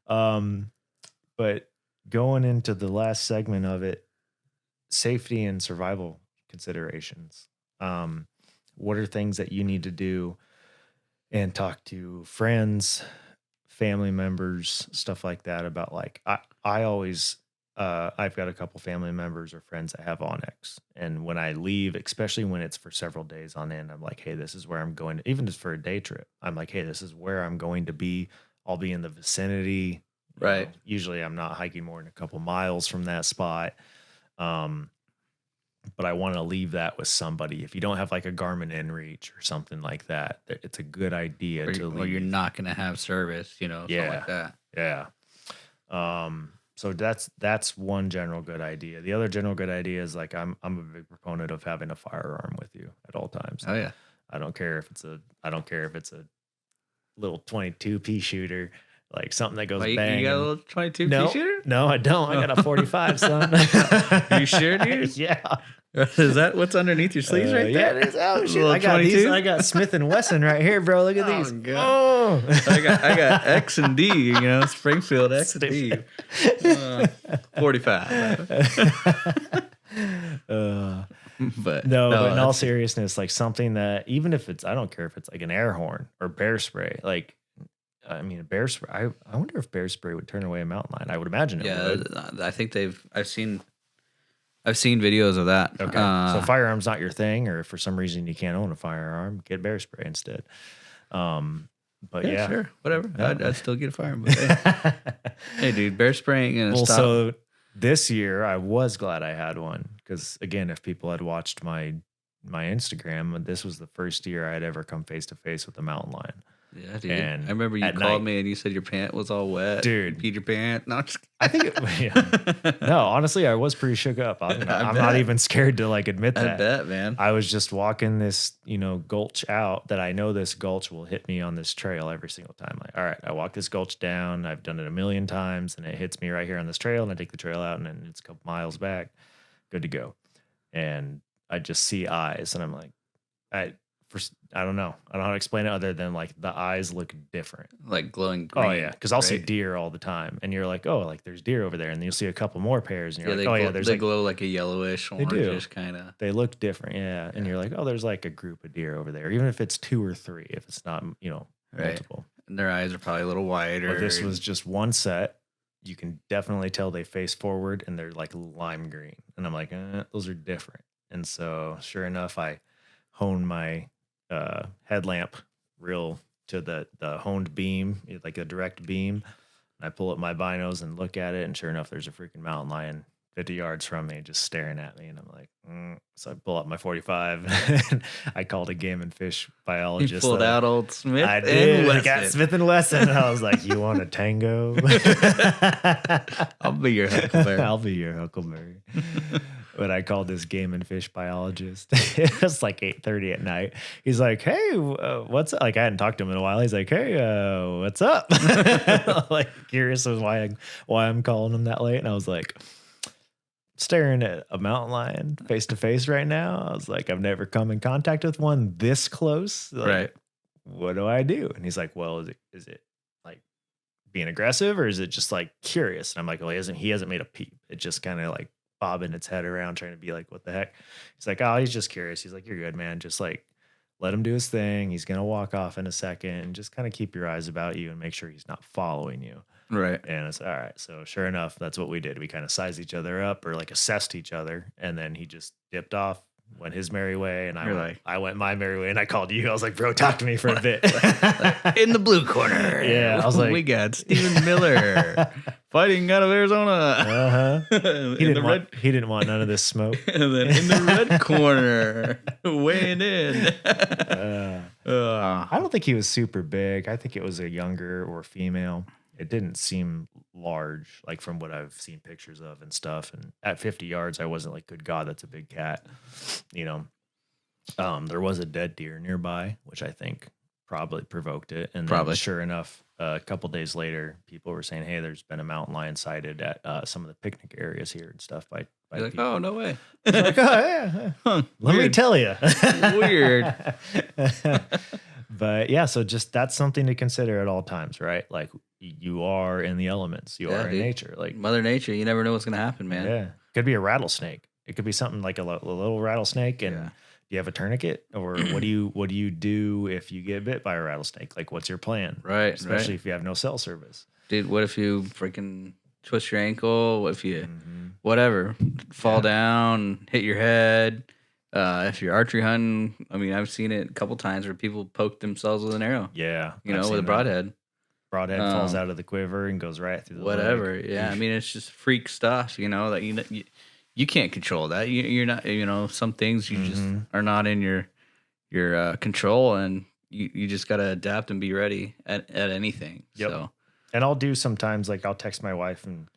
But going into the last segment of it, safety and survival considerations. What are things that you need to do and talk to friends, family members, stuff like that about? Like I always I've got a couple family members or friends that have Onyx, and when I leave, especially when it's for several days on end, I'm like, hey, this is where I'm going to, even just for a day trip. I'm like, hey, this is where I'm going to be. I'll be in the vicinity. Right. Usually I'm not hiking more than a couple miles from that spot. But I want to leave that with somebody. If you don't have like a Garmin InReach or something like that, it's a good idea to leave. Or you're not going to have service, something like that. Yeah. So that's one general good idea. The other general good idea is like I'm a big proponent of having a firearm with you at all times. Oh yeah. I don't care if it's a little 22 pea shooter, like something that goes bang. You got a little 22 no, pea shooter? No, I don't. I got a 45, son. Are you sure, dude? Yeah. Is that what's underneath your sleeves right there? Yeah, it is. Oh shit! Little I got 22? these. I got Smith and Wesson right here, bro. Look at these. God. Oh, I got X and D, Springfield X and D. 45. But but in all seriousness, like something that even if it's, I don't care if it's like an air horn or bear spray. Like, I mean, a bear spray. I wonder if bear spray would turn away a mountain lion. I would imagine it would. I think I've seen videos of that. Okay, so firearm's not your thing, or if for some reason you can't own a firearm, get bear spray instead. But yeah, sure, whatever. I'd still get a firearm. But hey, dude, bear spraying and well, so this year I was glad I had one because again, if people had watched my Instagram, this was the first year I had ever come face to face with a mountain lion. Yeah, dude. And I remember you called me and you said your pant was all wet. Dude. You peed your pant. No, I'm just I think no, honestly, I was pretty shook up. I'm not even scared to like admit that. I bet, man. I was just walking this, gulch out that I know this gulch will hit me on this trail every single time. Like, all right, I walk this gulch down. I've done it a million times and it hits me right here on this trail and I take the trail out and then it's a couple miles back. Good to go. And I just see eyes and I'm like, I don't know. I don't know how to explain it other than like the eyes look different. Like glowing green. Oh yeah, because I'll see deer all the time, and you're like, oh, like there's deer over there, and then you'll see a couple more pairs, and you're like, oh yeah, there's they glow like a yellowish, orangish kind of. They look different, yeah. And you're like, oh, there's like a group of deer over there, even if it's 2 or 3, if it's not multiple. Right. And their eyes are probably a little wider. But this was just one set. You can definitely tell they face forward, and they're like lime green, and I'm like, those are different. And so, sure enough, I honed my headlamp real to the honed beam, like a direct beam. And I pull up my binos and look at it, and sure enough, there's a freaking mountain lion 50 yards from me, just staring at me. And I'm like, so I pull up my 45 and I called a game and fish biologist. You pulled out old Smith. I did. I got Smith and Wesson. And I was like, you want a tango? I'll be your huckleberry. I'll be your huckleberry. But I called this game and fish biologist. It was like 8:30 at night. He's like, hey, what's up? Like, I hadn't talked to him in a while. He's like, hey, what's up? Like, curious as why I'm calling him that late. And I was like, staring at a mountain lion face to face right now. I was like, I've never come in contact with one this close. Like, right. What do I do? And he's like, well, is it like being aggressive or is it just like curious? And I'm like, well, he hasn't made a peep. It just kind of like bobbing its head around trying to be like, what the heck? He's like, oh, he's just curious. He's like, you're good, man. Just like let him do his thing. He's going to walk off in a second and just kind of keep your eyes about you and make sure he's not following you. Right. And it's all right. So sure enough, that's what we did. We kind of sized each other up or like assessed each other. And then he just dipped off, went his merry way. And I went my merry way and I called you. I was like, bro, talk to me for a bit. In the blue corner. Yeah. I was like, we got Steven Miller fighting out of Arizona. Uh-huh. He didn't want none of this smoke. And then in the red corner, weighing in. I don't think he was super big. I think it was a younger or female. It didn't seem large, like from what I've seen pictures of and stuff. And at 50 yards, I wasn't like, good God, that's a big cat. There was a dead deer nearby, which I think probably provoked it. And Probably. then sure enough, a couple days later, people were saying, hey, there's been a mountain lion sighted at some of the picnic areas here and stuff by You're like, people. oh, no way. Like, oh, yeah. Huh, Let me weird. tell you. Weird. But yeah, so just that's something to consider at all times, right? Like you are in the elements, you are in dude. nature. Like, Mother Nature, you never know what's going to happen, man. yeah, could be a rattlesnake. It could be something like a little rattlesnake. And Yeah. do you have a tourniquet, or what do you do if you get bit by a rattlesnake? Like, what's your plan? Right. Especially if you have no cell service. Dude, what if you freaking twist your ankle? What if you, Mm-hmm. whatever, fall down, hit your head? If you're archery hunting, I mean, I've seen it a couple times where people poke themselves with an arrow, Yeah, you I've know, seen with a that. broadhead. Broadhead falls out of the quiver and goes right through the Whatever. leg. Yeah. I mean, it's just freak stuff, you know, that you can't control that. You're not, you know, some things you just are not in your control, and you just got to adapt and be ready at anything. Yep. So, And I'll do sometimes, like I'll text my wife, and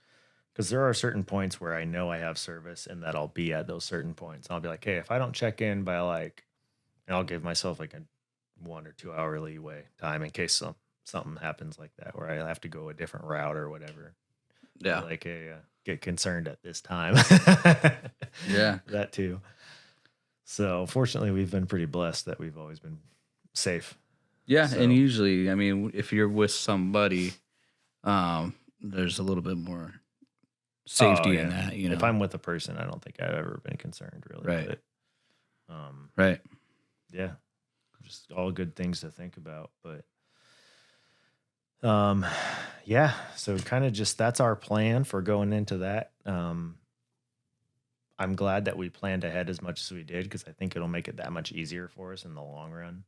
because there are certain points where I know I have service and that I'll be at those certain points. I'll be like, hey, if I don't check in by like, and I'll give myself like a 1 or 2 hour leeway time in case something happens like that where I have to go a different route or whatever. yeah. Like, hey, get concerned at this time. Yeah. That too. So fortunately, we've been pretty blessed that we've always been safe. Yeah, So- and usually, I mean, if you're with somebody, there's a little bit more safety in that, you know. If I'm with a person, I don't think I've ever been concerned really. Right. But, right. yeah, just all good things to think about. But yeah, so kind of just that's our plan for going into that. I'm glad that we planned ahead as much as we did, because I think it'll make it that much easier for us in the long run.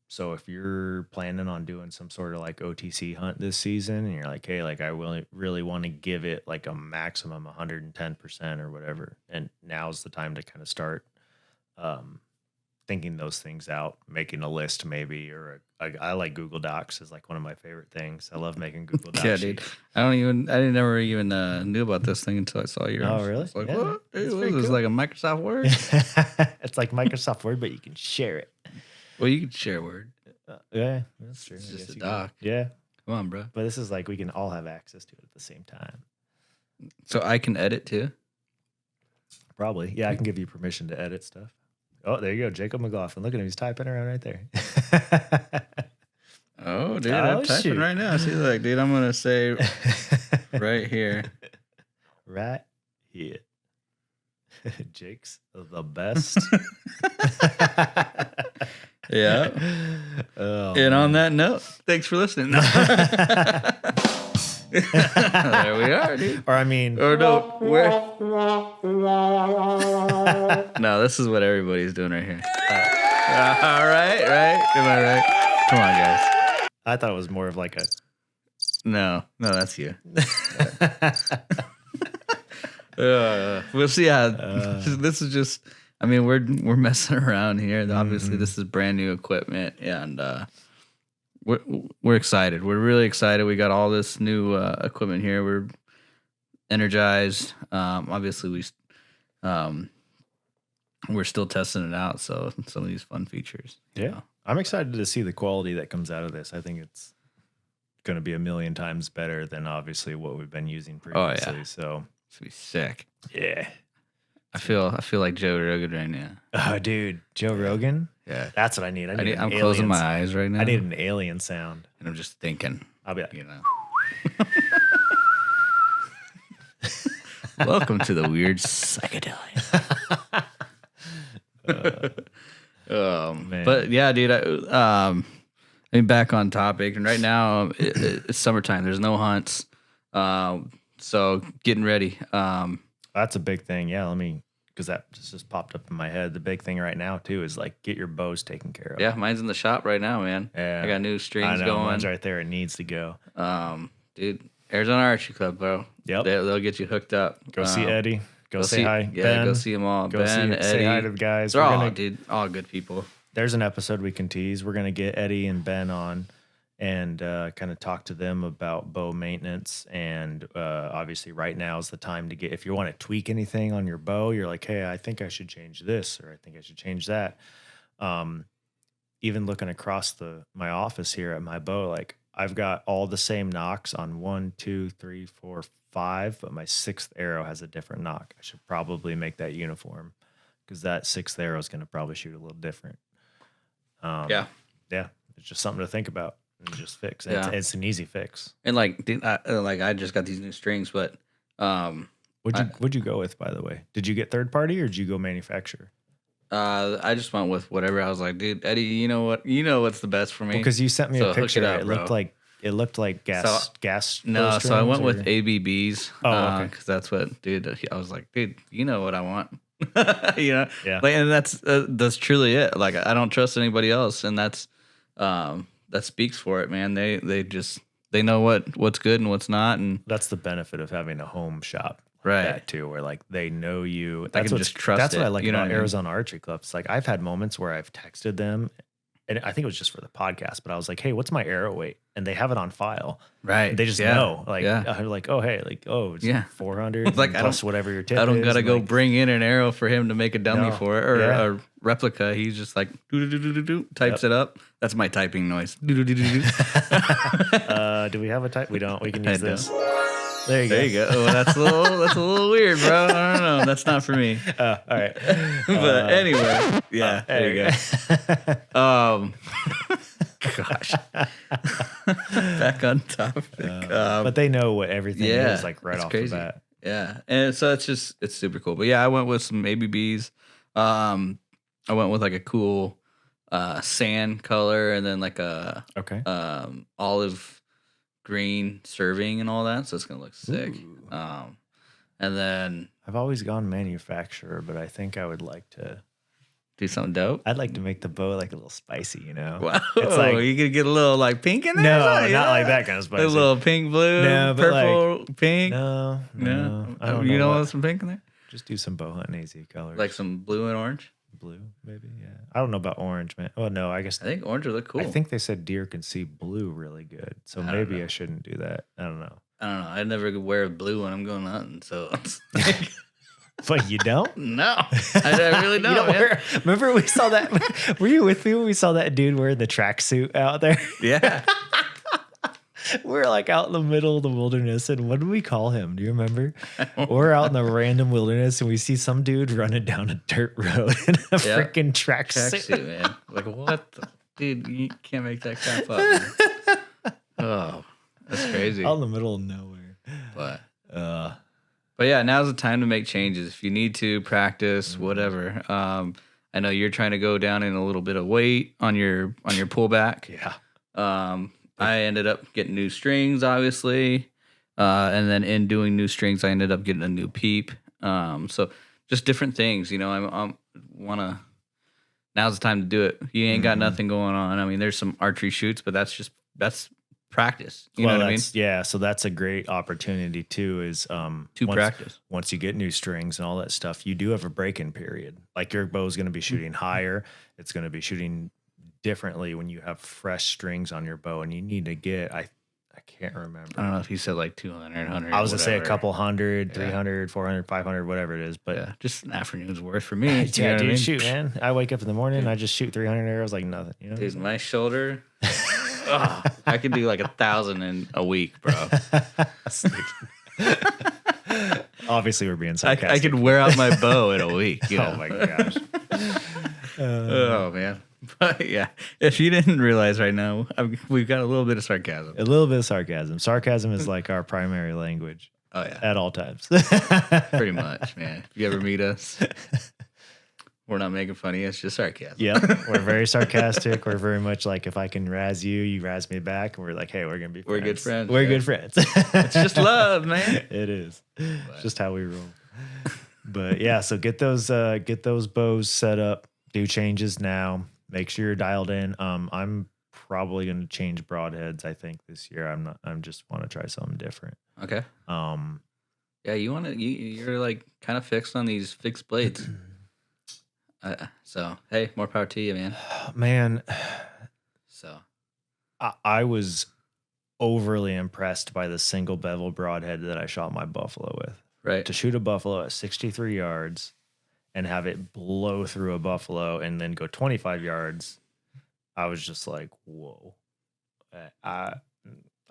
So if you're planning on doing some sort of like OTC hunt this season, and you're like, hey, like I really want to give it like a maximum 110% or whatever, and now's the time to kind of start thinking those things out, making a list maybe, or I like Google Docs is like one of my favorite things. I love making Google Docs. Yeah, dude. sheets. I never even knew about this thing until I saw yours. Oh, really? I was like, Yeah, what? it's Dude, what pretty is this, cool. like a Microsoft Word? It's like Microsoft Word, but you can share it. Well, you can share Word. Yeah, that's true. It's I just guess a you can. doc. Yeah, Come on, bro. but this is like we can all have access to it at the same time. So I can edit too? Probably. Yeah, I can give you permission to edit stuff. Oh, there you go. Jacob McLaughlin. Look at him. He's typing around right there. Oh, dude, Oh, I'm typing shoot. right now. See, like, dude, I'm going to say right here. Right here. Jake's the best. Yeah. Oh, And on man. that note, thanks for listening. There we are, dude. Or I mean, Or no, where? No, this is what everybody's doing right here. All right, right? Am I right? Come on, guys. I thought it was more of like a. No, that's you. We'll see how. This is just. I mean, we're messing around here. Obviously, this is brand new equipment, and we're excited. We're really excited. We got all this new equipment here. We're energized. Obviously, we're still testing it out. So some of these fun features. you Yeah. know. I'm excited to see the quality that comes out of this. I think it's going to be a million times better than obviously what we've been using Oh, yeah. previously. So, It's gonna be sick. yeah. I feel like Joe Rogan right now. Oh, dude. Joe Rogan? Yeah. That's what I need. I'm closing my eyes right now. I need an alien sound. and I'm just thinking, I'll be like, you know. Welcome to the weird psychedelic. man. But yeah, dude. I mean, back on topic, and right now it's summertime. There's no hunts, so getting ready. That's a big thing. Yeah, because that just popped up in my head. The big thing right now, too, is like get your bows taken care of. Yeah, mine's in the shop right now, man. Yeah. I got new I strings know. going. Mine's right there. It needs to go. Dude, Arizona Archery Club, bro. Yep. They'll get you hooked up. Go see Eddie. Go say see, hi. Yeah, Ben. go see them all. Go Ben, Eddie. say hi to the guys. They're We're all, gonna- dude, all good people. There's an episode we can tease. We're going to get Eddie and Ben on and kind of talk to them about bow maintenance. And obviously right now is the time to if you want to tweak anything on your bow, you're like, hey, I think I should change this, or I think I should change that. even looking across my office here at my bow, like I've got all the same nocks on 1, 2, 3, 4, 5, but my 6th arrow has a different nock. I should probably make that uniform because that 6th arrow is going to probably shoot a little different. Yeah, it's just something to think about and just fix. Yeah. It's an easy fix. And I just got these new strings, but What'd you go with, by the way? Did you get third party or did you go manufacturer? I just went with whatever. I was like, dude, Eddie, you know what? You know what's the best for me? Because you sent me So a hook picture. it up, It bro. looked like gas. No, so I went with A. ABBs. Oh, okay. Because that's what, dude. I was like, dude, you know what I want. Yeah. Like, and that's truly it. Like, I don't trust anybody else, and that's that speaks for it, man. They know what's good and what's not, and That's the benefit of having a home shop. Right. That too, where like they know you. I can just trust That's what it, I like you know about what I mean? Arizona Archery Club. It's like I've had moments where I've texted them, and I think it was just for the podcast, but I was like, "Hey, what's my arrow weight?" And they have it on file. right. They just know. Like, like, oh, hey, like, oh, it's Yeah. 400 Like, I plus don't- whatever your tip I don't is, gotta and, go like, bring in an arrow for him to make a dummy No. for it or Yeah. a replica. He's just like types it up. That's my typing noise. do we have a type? We don't. We can I use don't. this. There you go. There you go. Oh, that's a little weird, bro. I don't know. That's not for me. All right. But anyway, yeah. There you go. Gosh. Back on topic. But they know what everything yeah, is like right it's off crazy. the bat. Yeah, and so it's super cool. But yeah, I went with some ABBs. I went with like a cool sand color, and then like a Okay. olive green serving and all that. So it's gonna look sick. Ooh. And then I've always gone manufacturer, but I think I would like to. do something dope. I'd like to make the bow like a little spicy, you know? Wow, It's like- you could get a little like pink in there. No, or something? not Yeah. like that kind of spicy. A little pink, blue, No, but purple, pink. No. I don't You know. don't what- want some pink in there? Just do some BowhuntingAZ colors. Like some blue and orange. blue, maybe. Yeah. I don't know about orange, man. Oh, no, I guess. I think orange would look cool. I think they said deer can see blue really good. So I don't maybe know. I shouldn't do that. I don't know. I don't know. I never wear blue when I'm going hunting, so it's like, But you don't? no, I really don't. You don't man. wear, remember we saw that? Were you with me when we saw that dude wearing the tracksuit out there? Yeah, We're like out in the middle of the wilderness, and what do we call him? Do you remember? We're out in the random wilderness, and we see some dude running down a dirt road in a freaking tracksuit. tracksuit, man. Like what, dude? You can't make that crap up. Man. Oh, that's crazy. Out in the middle of nowhere. But yeah, now's the time to make changes. If you need to practice, whatever. I know you're trying to go down in a little bit of weight on your pullback. Yeah. I ended up getting new strings, obviously, and then in doing new strings, I ended up getting a new peep. So just different things, you know. I'm wanna. Now's the time to do it. You ain't got nothing going on. I mean, there's some archery shoots, but that's practice. You know what I mean? Yeah, so that's a great opportunity too. Is Practice. Once you get new strings and all that stuff, you do have a break-in period. Like your bow is going to be shooting higher. It's going to be shooting differently when you have fresh strings on your bow, and you need to get. I can't remember. I don't know if he said like 200, 100. I was gonna say a whatever. couple hundred, Yeah. 300, 400, 500, whatever it is. But Yeah, just an afternoon's worth for me. yeah, You know what I dude, mean? shoot, man. I wake up in the morning, I just shoot 300 arrows like nothing. You know, Dude, my shoulder. I could do like 1,000 in a week, bro. Obviously, we're being I sarcastic. could wear out my bow in a week. You know? Oh my gosh. Oh man. But yeah, if you didn't realize right now, we've got a little bit of sarcasm. A little bit of sarcasm. Sarcasm is like our primary language Oh yeah, at all times. pretty much, man. If you ever meet us, we're not making fun of you. It's just sarcasm. Yep. We're very sarcastic. We're very much like, if I can razz you, you razz me back. And we're like, hey, we're going to be friends. We're good friends, We're yeah. good friends. It's just love, man. It is. It's just how we roll. But yeah, so get those bows set up, do changes now. Make sure you're dialed in. I'm probably going to change broadheads, I think, this year. I'm just want to try something different. Okay. Um Yeah, you're like kind of fixed on these fixed blades. So hey, more power to you, man. man, So I was overly impressed by the single bevel broadhead that I shot my buffalo with. right. To shoot a buffalo at 63 yards and have it blow through a buffalo and then go 25 yards I was just like, whoa. I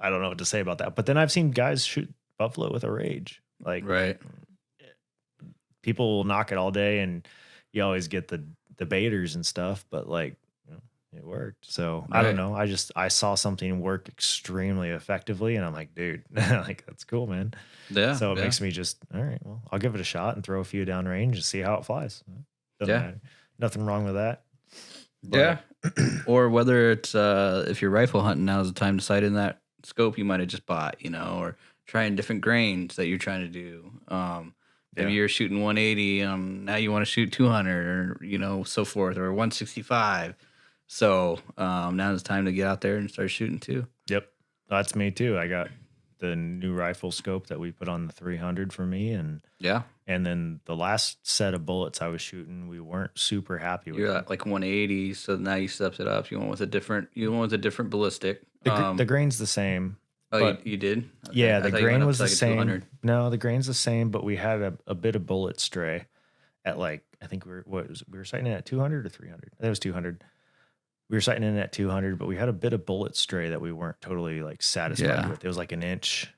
don't know what to say about that. But then I've seen guys shoot buffalo with a rage. Like, Right. people will knock it all day, and you always get the baiters and stuff, but like, it worked. So I don't know. I saw something work extremely effectively, and I'm like, dude, like, that's cool, man. Yeah. So it makes me just, all right, well, I'll give it a shot and throw a few down range and see how it flies. Doesn't matter. Nothing wrong with that. But, yeah. Or whether it's if you're rifle hunting, now's the time to sight in that scope you might have just bought, or trying different grains that you're trying to do. Maybe you're shooting 180, now you want to shoot 200 or, so forth, or 165. So now it's time to get out there and start shooting too. Yep. That's me too. I got the new rifle scope that we put on the 300 for me. And then the last set of bullets I was shooting, we weren't super happy with. You're at like 180. So now you stepped it up. You went with a different ballistic. The grain's the same. Oh, you did? Okay. Yeah, the grain was the same. 200. No, the grain's the same, but we had a bit of bullet stray at like, I think we were sighting in at 200 or 300. I think it was 200. We were sighting in at 200, but we had a bit of bullet stray that we weren't totally like satisfied with. It was like an inch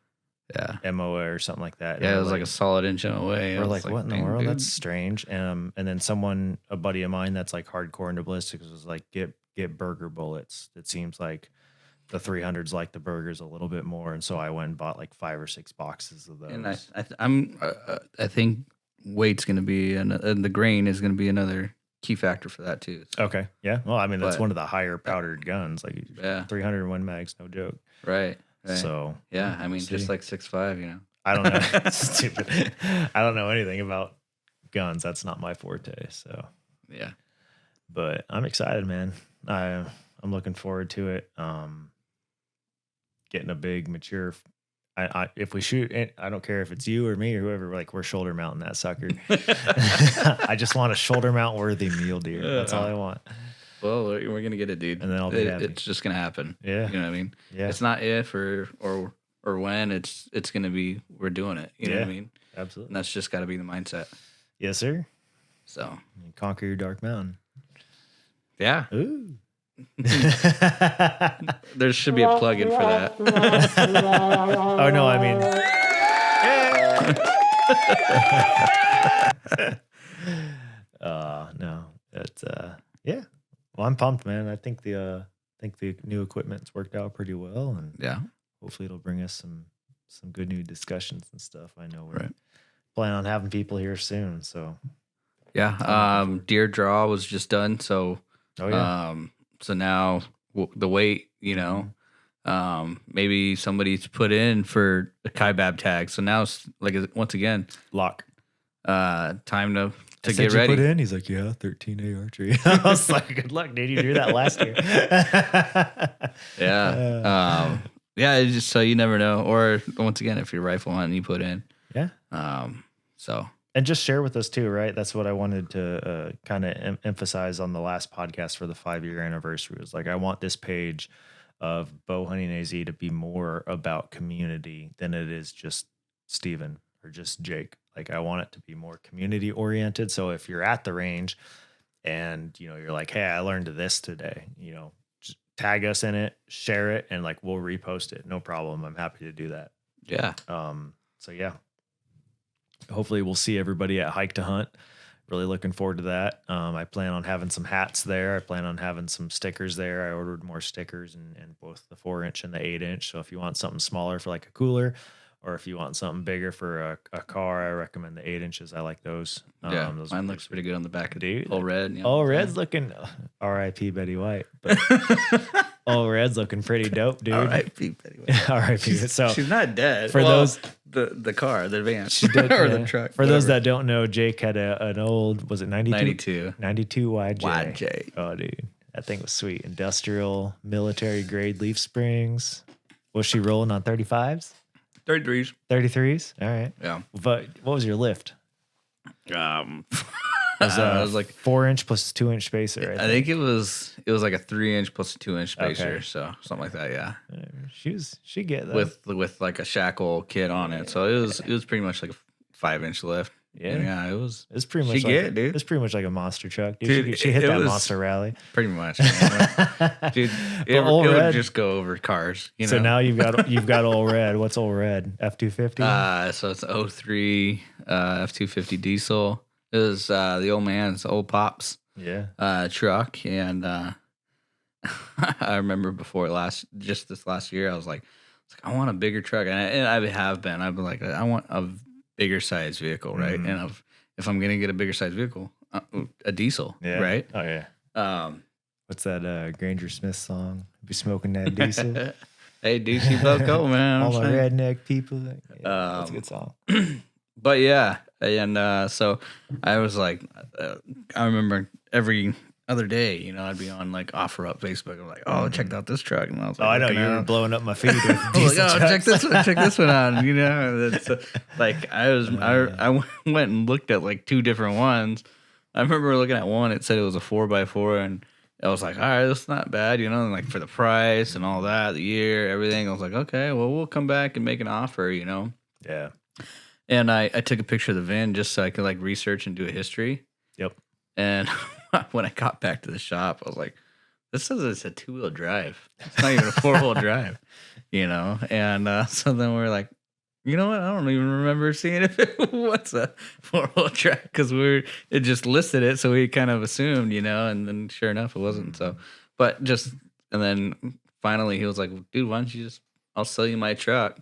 MOA or something like that. Yeah, it was like a solid inch MOA. We're like, what in the world? Dude. That's strange. And then a buddy of mine that's like hardcore into ballistics was like, get burger bullets. It seems like the 300s like the burgers a little bit more, and so I went and bought like 5 or 6 boxes of those. And I think weight's going to be and the grain is going to be another key factor for that too. So. Okay, yeah. Well, I mean that's one of the higher powdered guns, like 301 mags, no joke. Right. So yeah, I mean just like 6.5, I don't know. Stupid. I don't know anything about guns. That's not my forte. So yeah, but I'm excited, man. I'm looking forward to it. Getting a big mature. If we shoot it, I don't care if it's you or me or whoever. We're shoulder mounting that sucker. I just want a shoulder mount worthy mule deer. That's all I want. Well, we're gonna get it, dude. And then I'll be happy. It's just gonna happen. Yeah, you know what I mean. Yeah, it's not if or when. It's gonna be. We're doing it. You know what I mean. Absolutely. And that's just got to be the mindset. Yes, sir. So conquer your dark mountain. Yeah. Ooh. There should be a plug-in for that. Oh no, I mean, no, it's yeah. Well, I'm pumped, man. I think the new equipment's worked out pretty well, and hopefully it'll bring us some good new discussions and stuff. I know we're planning on having people here soon, so deer draw was just done, so so now the weight, maybe somebody's put in for a kaibab tag. So now it's like, once again, lock. Time to get ready. Put in? He's like, yeah, 13A archery. I was like, good luck, dude. You drew that last year. It's just so you never know. Or once again, if you're rifle hunting, you put in. Yeah. And just share with us too, right? That's what I wanted to kind of emphasize on the last podcast for the 5-year anniversary. Was like, I want this page of BowhuntingAZ to be more about community than it is just Steven or just Jake. Like, I want it to be more community oriented. So if you're at the range and, you're like, hey, I learned this today, just tag us in it, share it, and like, we'll repost it. No problem. I'm happy to do that. Yeah. So yeah. Hopefully we'll see everybody at Hike to Hunt. Really looking forward to that. I plan on having some hats there. I plan on having some stickers there. I ordered more stickers and both the 4-inch and the 8-inch. So if you want something smaller for like a cooler, or if you want something bigger for a car, I recommend the 8 inches. I like those. Those mine looks pretty good on the back of dude. All red. Red's looking. R.I.P. Betty White. But all red's looking pretty dope, dude. R.I.P. Betty White. R.I.P. So she's not dead. For those. The car, the van, she did, or the truck. For those that don't know, Jake had an old, was it 92? 92. 92 YJ. YJ. Oh, dude. That thing was sweet. Industrial, military grade leaf springs. Was she rolling on 35s? 33s. 33s? All right. Yeah. But what was your lift? It was like 4-inch plus 2-inch spacer. I think it was like a 3-inch plus a 2-inch spacer, so something like that. Yeah, she get that with like a shackle kit on it, so it was pretty much like a 5-inch lift. Yeah, it was. It's pretty She much get like, it, dude. It's pretty much like a monster truck, dude. Dude, She hit it that was- monster rally. Pretty much, man. Dude. It Old would Red- just go over cars. You So know? now you've got Old Red. What's Old Red? F-250. So it's 03 F-250 diesel. It was the old man's old pops Yeah. truck, and I remember this last year, I was like, I want a bigger truck, and I have been. I've been like, I want a bigger size vehicle, right? Mhm. And if I'm gonna get a bigger size vehicle, a diesel, Yeah. right? Oh yeah. Um, What's that Granger Smith song? Be smoking that diesel. hey, DC Loco, man. All I'm my saying. redneck people. Yeah, that's a good song. But yeah, and so I was like, I remember every other day, you know, I'd be on like OfferUp Facebook. I'm like, oh, checked out this truck, and I was like, Oh, I know looking you at were it. blowing up my feed with I was like, diesel oh, trucks. check this one out. You know, it's like I went and looked at like two different ones. I remember looking at one. It said it was a 4x4, and I was like, all right, that's not bad, you know. And like for the price and all that, the year, everything, I was like, okay, well, we'll come back and make an offer, you know. Yeah. And I took a picture of the VIN just so I could like research and do a history. Yep. And when I got back to the shop, I was like, this says it's a 2-wheel drive. It's not even a 4-wheel drive, you know? And so then we're like, you know what? I don't even remember seeing if it was a 4-wheel drive because it just listed it. So we kind of assumed, you know, and then sure enough, it wasn't. So, and then finally he was like, dude, why don't you I'll sell you my truck.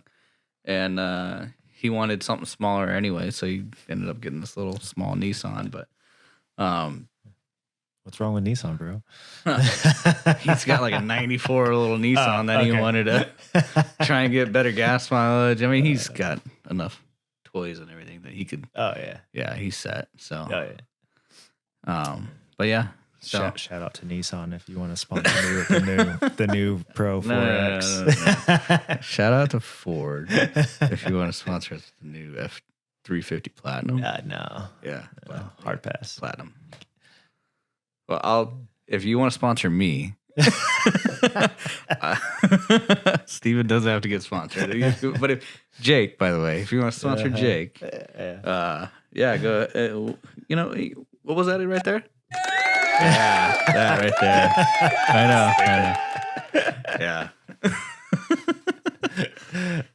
And he wanted something smaller anyway. So he ended up getting this little small Nissan, but, What's wrong with Nissan, bro? he's got like a 94 little Nissan that he okay. wanted to try and get better gas mileage. I mean, he's got enough toys and everything that he could. Oh yeah. Yeah, he's set. So, Oh yeah. But yeah. So Shout out to Nissan if you want to sponsor me with the new Pro 4X. No. Shout out to Ford if you want to sponsor us with the new F350 Platinum. No. Yeah, No, hard pass. Platinum. Well, if you want to sponsor me, Steven doesn't have to get sponsored. But if Jake, by the way, if you want to sponsor Jake, go. You know, what was that right there? Yeah, that right there. I know. Yeah.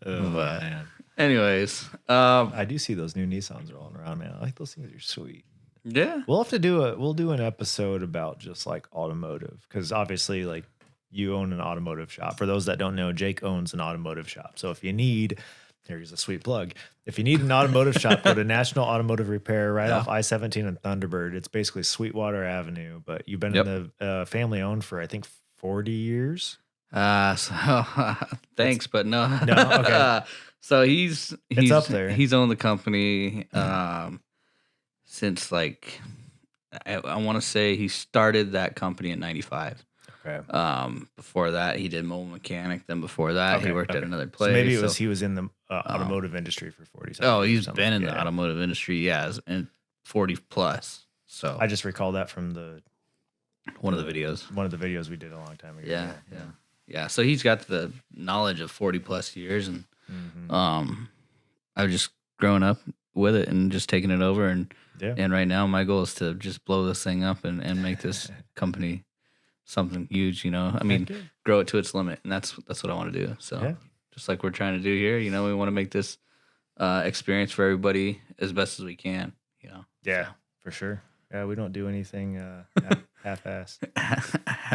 Oh, But man. anyways, I do see those new Nissans rolling around, man. I like those things are sweet. yeah. We'll do an episode about just like automotive because obviously like you own an automotive shop. For those that don't know, Jake owns an automotive shop. So if you need, here's a sweet plug. If you need an automotive shop, go to National Automotive Repair right off I-17 and Thunderbird. It's basically Sweetwater Avenue, but you've been in the family owned for I think 40 years. So thanks, but no. No, okay. So he's up there. He's owned the company since like I want to say he started that company in '95. Okay. Before that, he did mobile mechanic. Then before that, he worked at another place. So maybe it was he was in the automotive industry for 40 something. Oh, he's or been in something. the automotive industry, yeah, and 40 plus. So I just recall that from one of the videos. One of the videos we did a long time ago. Yeah. So he's got the knowledge of 40 plus years, and I've just grown up with it and just taking it over. And right now, my goal is to just blow this thing up and make this company something huge. You know, I mean, grow it to its limit, and that's what I want to do. So just like we're trying to do here, you know, we want to make this experience for everybody as best as we can. You know. Yeah, for sure. Yeah, we don't do anything half-ass.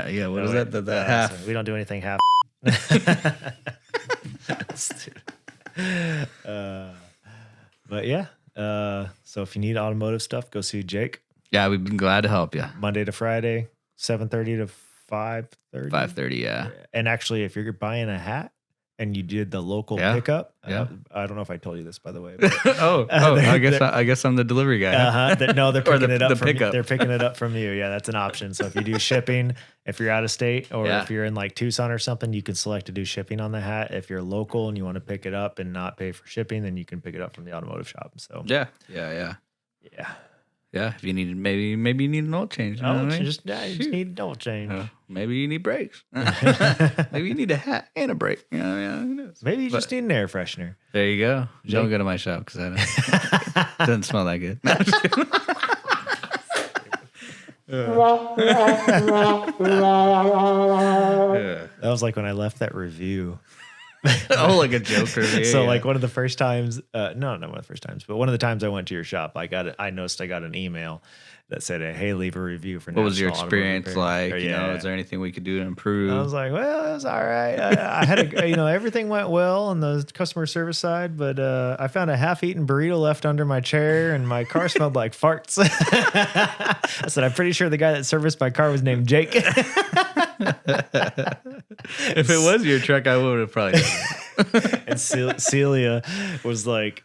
Yeah, what is that? The half. So we don't do anything half. But yeah, so if you need automotive stuff, go see Jake. Yeah, we've been glad to help you. Monday to Friday, 7:30 to 5:30. 5:30, yeah. And actually, if you're buying a hat and you did the local pickup, I don't know if I told you this, by the way. But, I guess I'm the delivery guy. No, they're picking it up the from pickup. They're picking it up from you. Yeah, that's an option. So if you do shipping, if you're out of state or if you're in like Tucson or something, you can select to do shipping on the hat. If you're local and you want to pick it up and not pay for shipping, then you can pick it up from the automotive shop. So Yeah. If you need maybe you need an oil change. You know what I mean? just need an oil change. Maybe you need brakes. Maybe you need a hat and a brake. You know, who knows? Maybe you just need an air freshener. There you go. Don't go to my shop because I don't. Doesn't smell that good. No, I'm just kidding. That was like when I left that review. Oh, like a joke review. So yeah. like one of the first times, not one of the first times, but one of the times I went to your shop, I noticed I got an email that said, "Hey, leave a review for." What was your National Automotive experience Repair." like? You know, is there anything we could do to improve? I was like, well, it was all right. I had everything went well on the customer service side, but I found a half-eaten burrito left under my chair, and my car smelled like farts. I said, I'm pretty sure the guy that serviced my car was named Jake. If it was your truck, I would have probably done it. And Celia was like,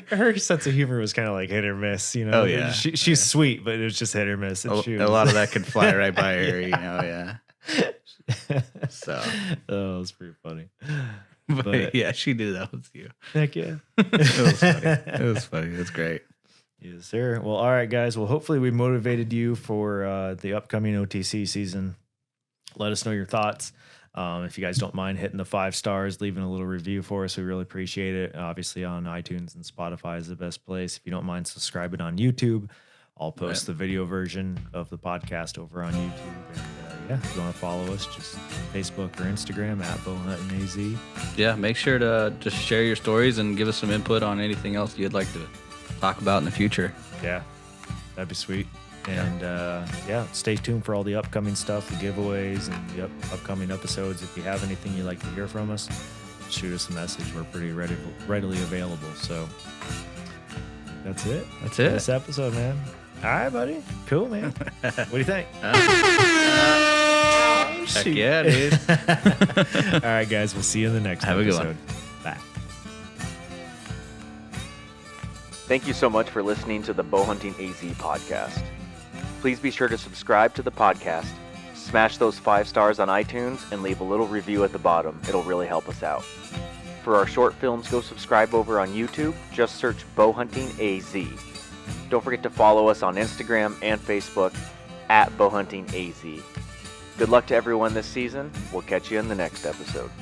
her sense of humor was kind of like hit or miss, you know. Oh, yeah. She's sweet, but it was just hit or miss. And A lot of that could fly right by her, you know. Yeah. So, oh, it was pretty funny. but yeah, she did that with you. Heck yeah. It was funny. It was funny. It was great. Yes, sir. Well, all right, guys. Well, hopefully we motivated you for the upcoming OTC season. Let us know your thoughts. If you guys don't mind hitting the 5 stars, leaving a little review for us, we really appreciate it. Obviously on iTunes and Spotify is the best place. If you don't mind subscribing on YouTube, I'll post the video version of the podcast over on YouTube. And if you want to follow us, just Facebook or Instagram at BowhuntingAZ. Yeah, make sure to just share your stories and give us some input on anything else you'd like to talk about in the future. Yeah, that'd be sweet. And stay tuned for all the upcoming stuff, the giveaways, and the upcoming episodes. If you have anything you'd like to hear from us, shoot us a message. We're pretty readily available. So that's it. That's it. This episode, man. All right, buddy. Cool, man. What do you think? Heck yeah, dude. All right, guys. We'll see you in the next Have a good episode. one. Bye. Thank you so much for listening to the BowhuntingAZ podcast. Please be sure to subscribe to the podcast, smash those 5 stars on iTunes, and leave a little review at the bottom. It'll really help us out. For our short films, go subscribe over on YouTube. Just search BowhuntingAZ. Don't forget to follow us on Instagram and Facebook at BowhuntingAZ. Good luck to everyone this season. We'll catch you in the next episode.